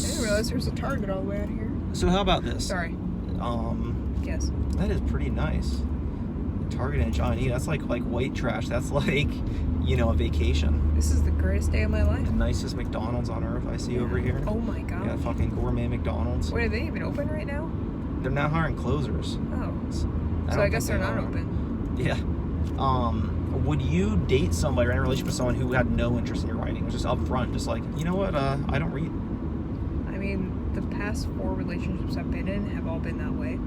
didn't realize there's a Target all the way out here. So how about this? Sorry. Yes. That is pretty nice. Target in Johnny, that's like white trash. That's like, a vacation. This is the greatest day of my life. The nicest McDonald's on earth I see over here. Oh my god. Yeah, fucking gourmet McDonald's. Wait, are they even open right now? They're not hiring closers. Oh. So I guess they're not open. Yeah. Would you date somebody or in a relationship with someone who had no interest in your writing? It was just up front, just like, you know what, I don't read. I mean, the past 4 relationships I've been in have all been that way.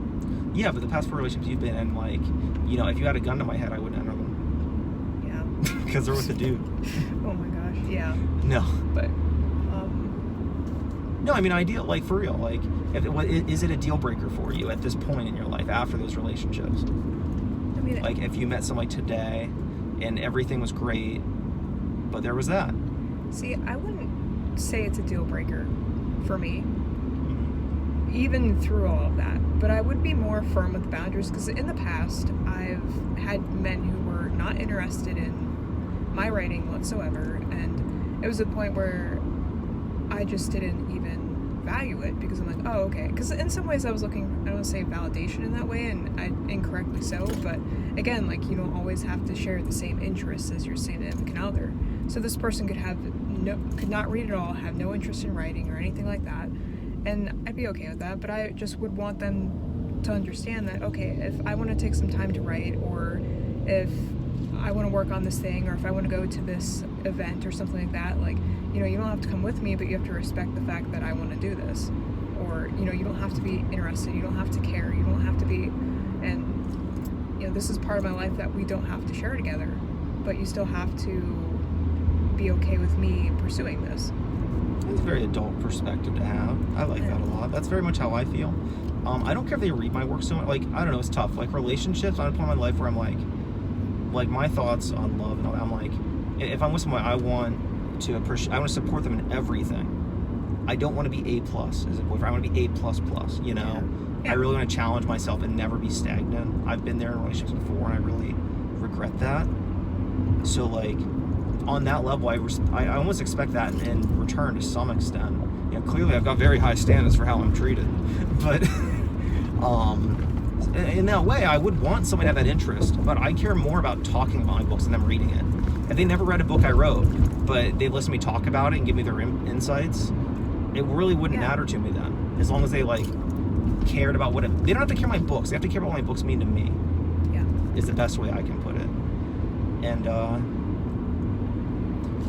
Yeah, but the past 4 relationships you've been in, like, if you had a gun to my head, I wouldn't enter them. Yeah. Because they're with a dude. Oh my gosh, yeah. No. But, No, I mean, ideal, like, for real. Like, is it a deal breaker for you at this point in your life after those relationships? I mean, like, if you met somebody today and everything was great, but there was that. See, I wouldn't say it's a deal breaker for me, even through all of that. But I would be more firm with boundaries, because in the past, I've had men who were not interested in my writing whatsoever, and it was a point where I just didn't even value it, because I'm like, oh, okay. Because in some ways I was looking, I don't want to say validation in that way, and incorrectly so, but again, like, you don't always have to share the same interests as your significant other. So this person could not read at all, have no interest in writing or anything like that, and I'd be okay with that, but I just would want them to understand that, okay, if I want to take some time to write, or if I want to work on this thing, or if I want to go to this event or something like that, like, you don't have to come with me, but you have to respect the fact that I want to do this. Or, you don't have to be interested, you don't have to care, you don't have to be, and, this is part of my life that we don't have to share together, but you still have to be okay with me pursuing this. That's a very adult perspective to have. I like that a lot. That's very much how I feel. I don't care if they read my work so much. Like, I don't know, it's tough. Like, relationships, I'm at a point in my life where I'm like my thoughts on love and all that, I'm like, if I'm with someone, I want to support them in everything. I don't want to be A+ as a boyfriend. I want to be A++, Yeah. I really want to challenge myself and never be stagnant. I've been there in relationships before, and I really regret that. So, like, on that level, I almost expect that in return to some extent. Clearly I've got very high standards for how I'm treated, but in that way, I would want somebody to have that interest, but I care more about talking about my books than them reading it. If they never read a book I wrote, but they listen to me talk about it and give me their insights, it really wouldn't matter to me then. As long as they, like, cared about what they don't have to care my books. They have to care about what my books mean to me. Yeah. Is the best way I can put it. And,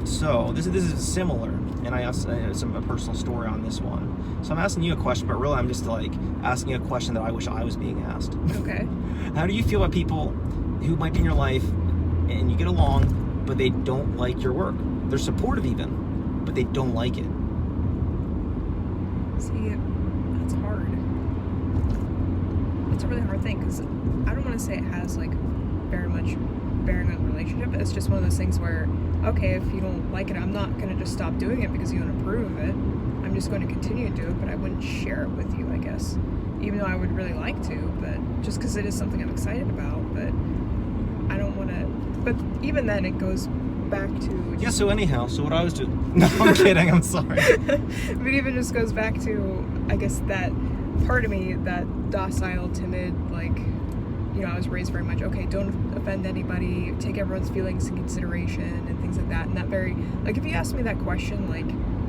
so this is similar, and I asked a personal story on this one. So I'm asking you a question, but really I'm just like asking you a question that I wish I was being asked. Okay. How do you feel about people who might be in your life and you get along, but they don't like your work? They're supportive even, but they don't like it. See, that's hard. It's a really hard thing, because I don't want to say it has, like, very much bearing on the relationship. It's just one of those things where, okay, if you don't like it, I'm not going to just stop doing it because you don't approve of it. I'm just going to continue to do it, but I wouldn't share it with you, I guess. Even though I would really like to, but just because it is something I'm excited about, but I don't want to. But even then, it goes back to. Yeah, so anyhow, so what I was doing. No, I'm kidding, I'm sorry. But even just goes back to, I guess, that part of me, that docile, timid, like, you know, I was raised very much, okay, don't offend anybody, take everyone's feelings in consideration, and things like that. And that very, like, if you asked me that question, like,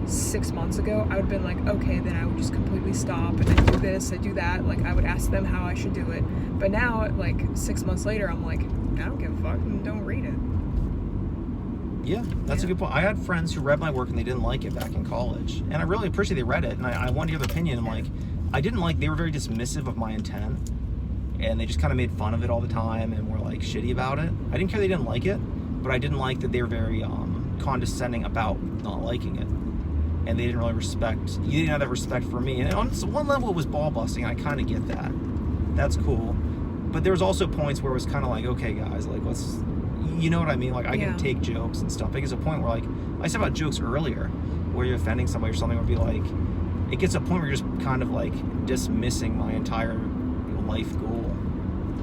6 months ago, I would have been like, okay, then I would just completely stop, and I do this, I do that. Like, I would ask them how I should do it. But now, like, 6 months later, I'm like, I don't give a fuck, and don't read it. Yeah, that's a good point. I had friends who read my work and they didn't like it back in college. And I really appreciate they read it, and I wanted to hear their opinion. I'm like, I didn't like, they were very dismissive of my intent. And they just kind of made fun of it all the time and were like shitty about it. I didn't care they didn't like it, but I didn't like that they were very condescending about not liking it. And they didn't really respect, you didn't have that respect for me. And on one level it was ball busting, and I kind of get that. That's cool. But there was also points where it was kind of like, okay guys, like let's, you know what I mean? Like I can take jokes and stuff. It gets a point where, like, I said about jokes earlier, where you're offending somebody or something, would be like, it gets to a point where you're just kind of like dismissing my entire life goal.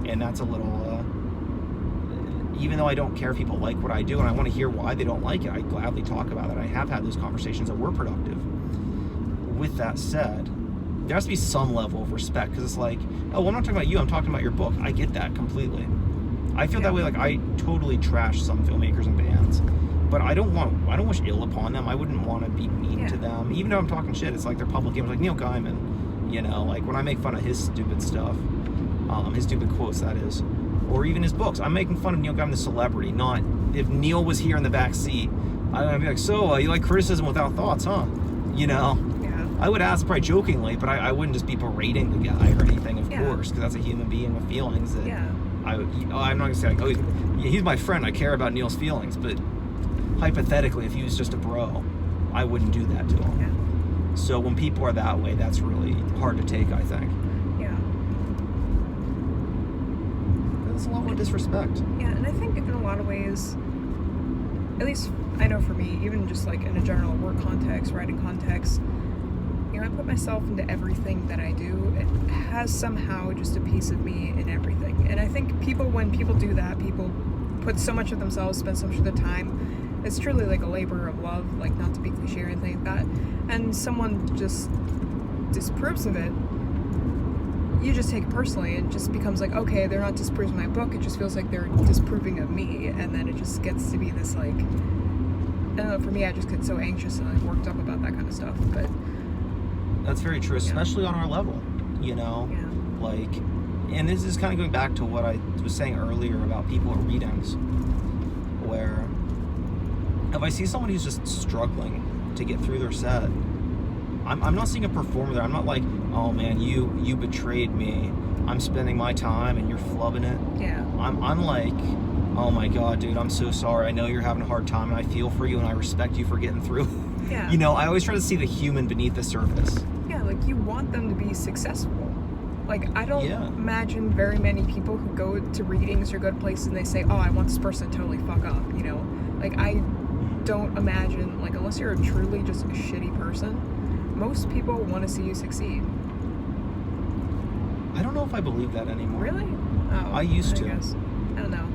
And that's a little, even though I don't care if people like what I do and I want to hear why they don't like it, I gladly talk about it. I have had those conversations that were productive. With that said, there has to be some level of respect, because it's like, oh, well, I'm not talking about you, I'm talking about your book. I get that completely. I feel that way. Like, I totally trash some filmmakers and bands, but I don't wish ill upon them. I wouldn't want to be mean to them, even though I'm talking shit. It's like their public image, like Neil Gaiman, you know, like when I make fun of his stupid stuff, his stupid quotes, that is, or even his books, I'm making fun of Neil Gaiman, the celebrity. Not if Neil was here in the back seat, I'd be like, so you like criticism without thoughts, huh? You know. I would ask probably jokingly, but I wouldn't just be berating the guy or anything, of course, because that's a human being with feelings that I'm not going to say, like, oh, he's my friend, I care about Neil's feelings, but hypothetically, if he was just a bro, I wouldn't do that to him. Yeah. So when people are that way, that's really hard to take, I think. Yeah. That's a level of disrespect. Yeah, and I think in a lot of ways, at least I know for me, even just like in a general work context, writing context, you know, I put myself into everything that I do. It has somehow just a piece of me in everything. And I think when people do that, people put so much of themselves, spend so much of their time. It's truly like a labor of love, like, not to be cliche or anything like that. And someone just disapproves of it, you just take it personally. It just becomes like, okay, they're not disapproving of my book. It just feels like they're disapproving of me. And then it just gets to be this, like, I don't know, for me, I just get so anxious and like worked up about that kind of stuff. But that's very true, especially on our level, you know? Yeah. Like, and this is kind of going back to what I was saying earlier about people at readings, where if I see somebody who's just struggling to get through their set, I'm not seeing a performer there. I'm not like, oh man, you betrayed me. I'm spending my time and you're flubbing it. Yeah. I'm like, oh my God, dude, I'm so sorry. I know you're having a hard time and I feel for you and I respect you for getting through. Yeah. You know, I always try to see the human beneath the surface. Yeah, like you want them to be successful. Like, I don't imagine very many people who go to readings or go to places and they say, oh, I want this person to totally fuck up, you know? Like, I don't imagine, like, unless you're truly just a shitty person, most people want to see you succeed. I don't know if I believe that anymore. Really? Oh, I used to. Guess. I don't know.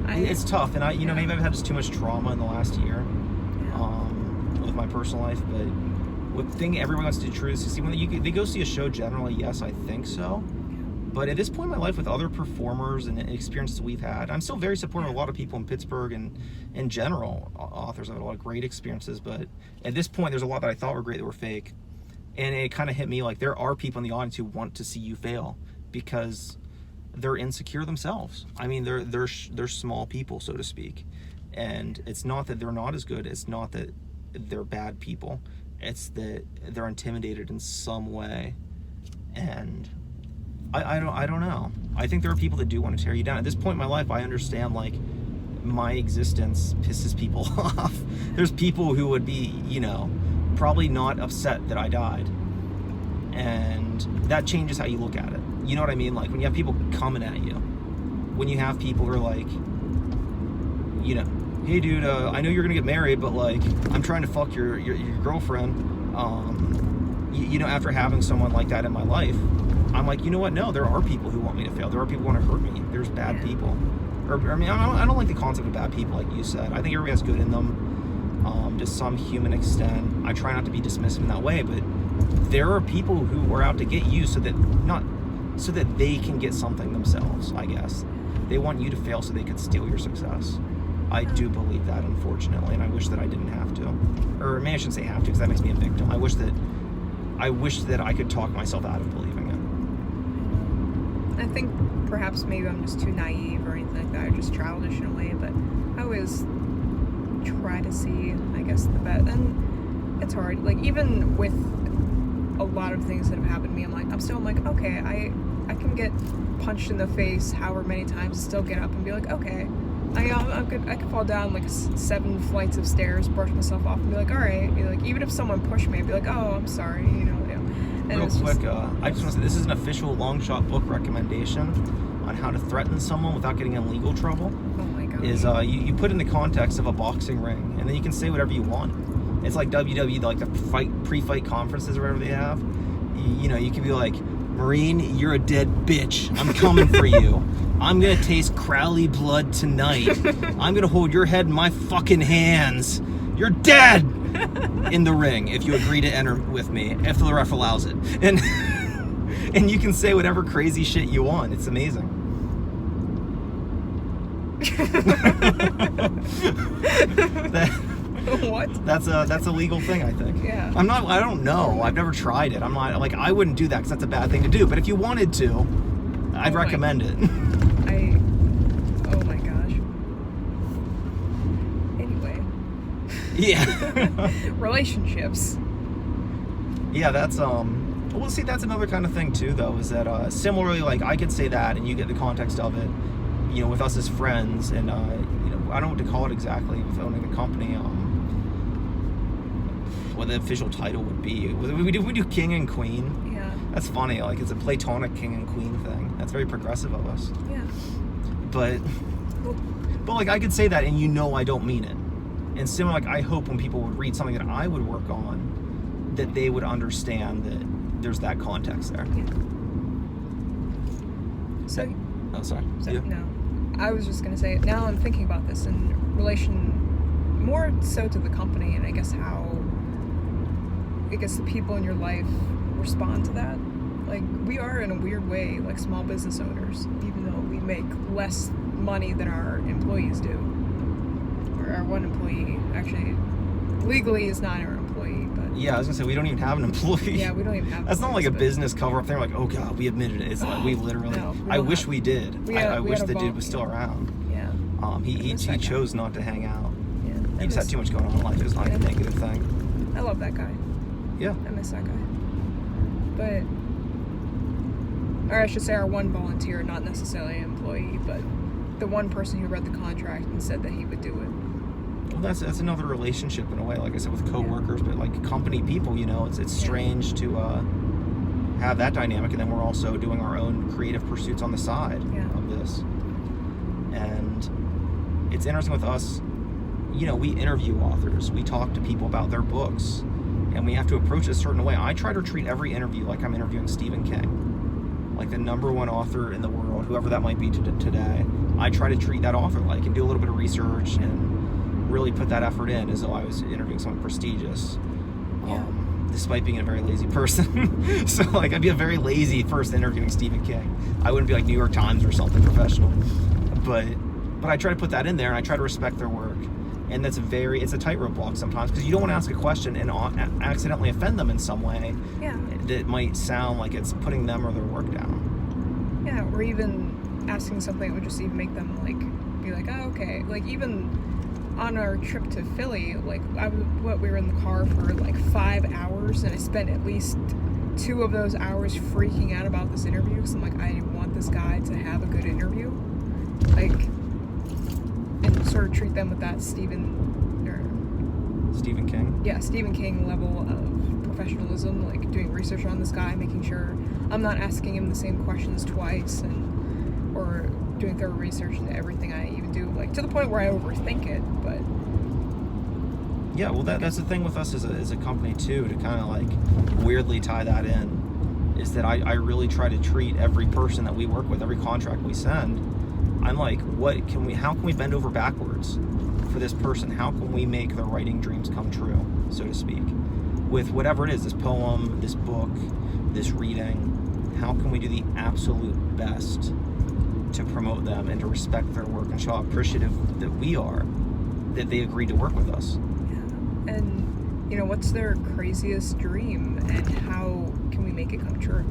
It's tough, and you know, maybe I've had just too much trauma in the last year with my personal life, but the thing everyone wants to do is to see when they go see a show. Generally, yes, I think so. But at this point in my life, with other performers and experiences we've had, I'm still very supportive of a lot of people in Pittsburgh and in general, authors. I've had a lot of great experiences, but at this point, there's a lot that I thought were great that were fake. And it kind of hit me like there are people in the audience who want to see you fail because they're insecure themselves. I mean, they're small people, so to speak. And it's not that they're not as good. It's not that they're bad people. It's that they're intimidated in some way. And I don't know. I think there are people that do want to tear you down. At this point in my life, I understand, like, my existence pisses people off. There's people who would be, you know, probably not upset that I died. And that changes how you look at it. You know what I mean? Like, when you have people coming at you, when you have people who are like, you know, hey dude, I know you're gonna get married, but like, I'm trying to fuck your girlfriend. You know, after having someone like that in my life, I'm like, you know what? No, there are people who want me to fail. There are people who want to hurt me. There's bad people. Or I mean, I don't like the concept of bad people, like you said. I think everybody has good in them, to some human extent. I try not to be dismissive in that way, but there are people who are out to get you so that they can get something themselves, I guess. They want you to fail so they could steal your success. I do believe that, unfortunately, and I wish that I didn't have to. Or maybe I shouldn't say have to, because that makes me a victim. I wish that I could talk myself out of believing it. I think perhaps maybe I'm just too naive or anything like that, or just childish in a way, but I always try to see, I guess, the best. And it's hard. Like, even with a lot of things that have happened to me, I'm like, okay, I can get punched in the face however many times and still get up and be like, okay, I could fall down like 7 flights of stairs, brush myself off, and be like, all right. Be like, even if someone pushed me, I'd be like, oh, I'm sorry, you know. And real quick, I just want to say this is an official Long Shot book recommendation on how to threaten someone without getting in legal trouble. Oh my god. Is you put in the context of a boxing ring, and then you can say whatever you want. It's like WWE, like the pre-fight conferences or whatever they have. You know, you can be like, Marine, you're a dead bitch. I'm coming for you. I'm gonna taste Crowley blood tonight. I'm gonna hold your head in my fucking hands. You're dead in the ring if you agree to enter with me, if the ref allows it. And you can say whatever crazy shit you want. It's amazing. What? That's a legal thing, I think. Yeah. I don't know. I've never tried it. I'm not, like, I wouldn't do that because that's a bad thing to do. But if you wanted to, I'd recommend it. Oh my gosh. Anyway. Yeah. Relationships. Yeah, that's well, see, that's another kind of thing too, though, is that similarly, like, I could say that, and you get the context of it, you know, with us as friends, and you know, I don't know what to call it exactly with owning the company. What the official title would be? We do king and queen. Yeah. That's funny. Like, it's a platonic king and queen thing. That's very progressive of us. Yeah. But like, I could say that, and you know I don't mean it. And similar, like, I hope when people would read something that I would work on, that they would understand that there's that context there. Yeah. So. Oh, sorry. So, yeah. No. I was just gonna say, now I'm thinking about this in relation more so to the company, and I guess the people in your life respond to that. Like, we are in a weird way like small business owners, even though we make less money than our employees do. Or our one employee actually legally is not our employee, but yeah, I was gonna say we don't even have an employee. Yeah, we don't even have. That's not like a business cover up there. Like, oh god, we admitted it. It's like we literally. No, we I don't wish have- we did. I wish the dude was still around. Yeah. He miss that guy. chose not to hang out. Yeah. He just had too much going on in life. It was not like a negative thing. I love that guy. Yeah. I miss that guy. But, or I should say, our one volunteer, not necessarily an employee, but the one person who read the contract and said that he would do it. Well, that's another relationship in a way. Like I said, with coworkers, but like company people, you know, it's strange to have that dynamic, and then we're also doing our own creative pursuits on the side of this. And it's interesting with us. You know, we interview authors. We talk to people about their books. And we have to approach it a certain way. I try to treat every interview like I'm interviewing Stephen King. Like the #1 author in the world, whoever that might be today. I try to treat that author like, and do a little bit of research and really put that effort in as though I was interviewing someone prestigious. Yeah. Despite being a very lazy person. So like, I'd be a very lazy person interviewing Stephen King. I wouldn't be like New York Times or something professional. But I try to put that in there, and I try to respect their work. And it's a tightrope walk sometimes, because you don't want to ask a question and accidentally offend them in some way that might sound like it's putting them or their work down. Yeah, or even asking something that would just even make them like be like, oh, okay. Like, even on our trip to Philly, like we were in the car for like 5 hours, and I spent at least 2 of those hours freaking out about this interview, because I'm like, I want this guy to have a good interview, like. And sort of treat them with that Stephen King? Yeah, Stephen King level of professionalism, like doing research on this guy, making sure I'm not asking him the same questions twice, or doing thorough research into everything I even do, like to the point where I overthink it. But yeah, well, that's the thing with us as a company too, to kind of like weirdly tie that in, is that I really try to treat every person that we work with, every contract we send, I'm like, how can we bend over backwards for this person? How can we make their writing dreams come true, so to speak? With whatever it is, this poem, this book, this reading, how can we do the absolute best to promote them and to respect their work and show how appreciative that we are that they agreed to work with us? yeah, and what's their craziest dream, and how can we make it come true?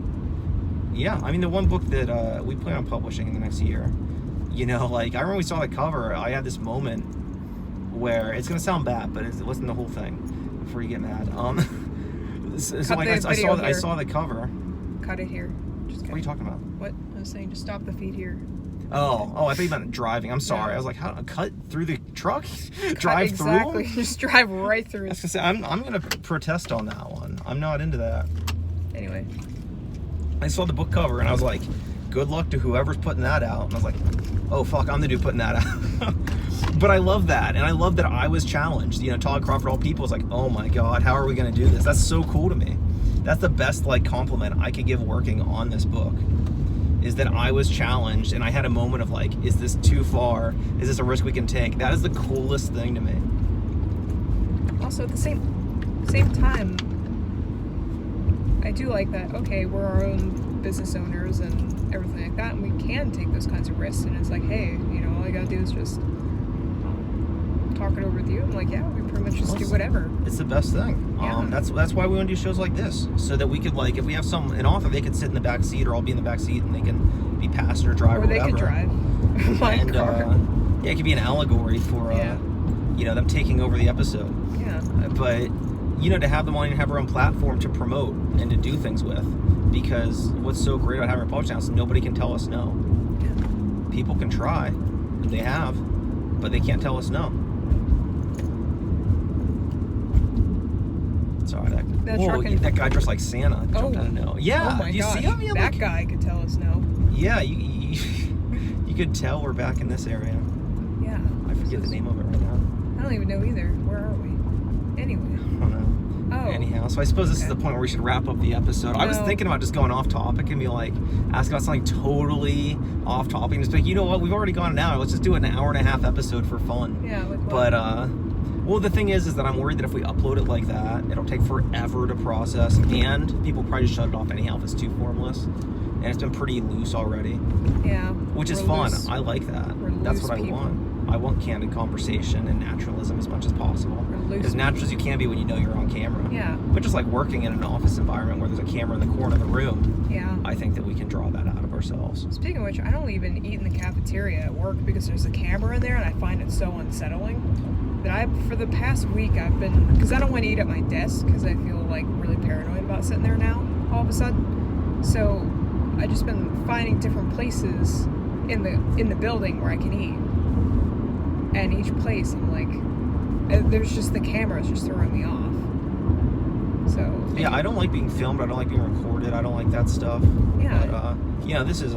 Yeah, I mean, the one book that we plan on publishing in the next year, like, I remember we saw the cover, I had this moment where, it's going to sound bad, but listen to the whole thing before you get mad. So like, I saw the cover. Cut it here. Just What are you talking about? What? I was saying, just stop the feed here. Oh, I thought you meant driving. I'm sorry. No. I was like, how cut through the truck? Cut Drive exactly. through? Just drive right through. I was gonna say, I'm gonna protest on that one. I'm not into that. Anyway. I saw the book cover and I was like, good luck to whoever's putting that out. And I was like, oh fuck, I'm the dude putting that out. But I love that, and I love that I was challenged. Todd Crawford, all people, was like, oh my god, how are we gonna do this? That's so cool to me. That's the best compliment I could give working on this book, is that I was challenged and I had a moment of like, is this too far? Is this a risk we can take? That is the coolest thing to me. Also, at the same time, I do like that, okay, we're our own business owners and everything like that, and we can take those kinds of risks, and it's like, hey, all I gotta do is just talk it over with you. I'm like, yeah, we pretty much just do whatever. It's the best thing. Yeah. That's why we want to do shows like this, so that we could, like, if we have an author, they could sit in the back seat, or I'll be in the back seat, and they can be passenger, driver, Or they whatever. could drive my And car. yeah, it could be an allegory for them taking over the episode. Yeah. But to have them on and have our own platform to promote and to do things with, because what's so great about having a podcast is nobody can tell us no. People can try, they have, but they can't tell us no. Sorry, that guy dressed like Santa jumped out of no. Yeah, Oh my you gosh. see him? That guy could tell us no. Yeah, you could tell we're back in this area. Yeah. I forget the name of it right now. I don't even know either. Where are we? Anyway. I don't know. Oh. Anyhow, so I suppose this is the point where we should wrap up the episode. I was No. thinking about just going off topic and be like, ask about something totally off topic and just be like, you know what, we've already gone an hour. Let's just do an hour and a half episode for fun. Yeah, like what? But well, the thing is that I'm worried that if we upload it like that, it'll take forever to process, and people probably just shut it off anyhow if it's too formless. And it's been pretty loose already. Yeah. Which is we're fun. loose. I like that. We're That's loose what I people. want. I want candid conversation and naturalism as much as possible. We're loose As natural as you can be when you know you're on camera. Yeah. But just like working in an office environment where there's a camera in the corner of the room, Yeah. I think that we can draw that out of ourselves. Speaking of which, I don't even eat in the cafeteria at work because there's a camera in there, and I find it so unsettling that for the past week, I've been, because I don't want to eat at my desk because I feel like really paranoid about sitting there now all of a sudden. So I've just been finding different places in the building where I can eat. And each place, I'm like, there's just the cameras just throwing me off. So Yeah, I don't like being filmed. I don't like being recorded. I don't like that stuff. Yeah. But this is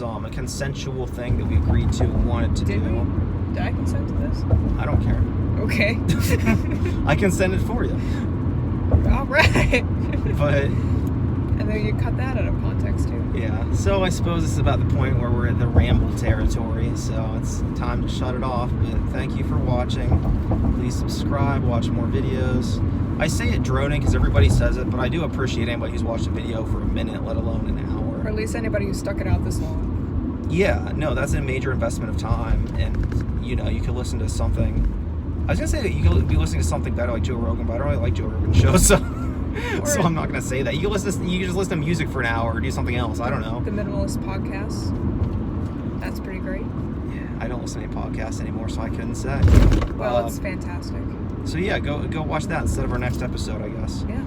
a consensual thing that we agreed to, wanted to Did do. we? Did I consent to this? I don't care. Okay. I consented for you. All right. But And then you cut that out of context too. yeah, so I suppose this is about the point where we're at the ramble territory, so it's time to shut it off. But thank you for watching. Please subscribe, watch more videos. I say it droning because everybody says it, but I do appreciate anybody who's watched a video for a minute, let alone an Or hour. at least anybody who stuck it out this long. Yeah, no, that's a major investment of time, and you could listen to something. I was gonna say that you could be listening to something better like Joe Rogan, but I don't really like Joe Rogan's show, so so I'm not gonna say that. You can just listen to music for an hour or do something else. I don't know. The Minimalist Podcast. That's pretty great. Yeah, I don't listen to any podcasts anymore, so I couldn't say. Well, it's fantastic. So yeah, go watch that instead of our next episode, I guess. Yeah.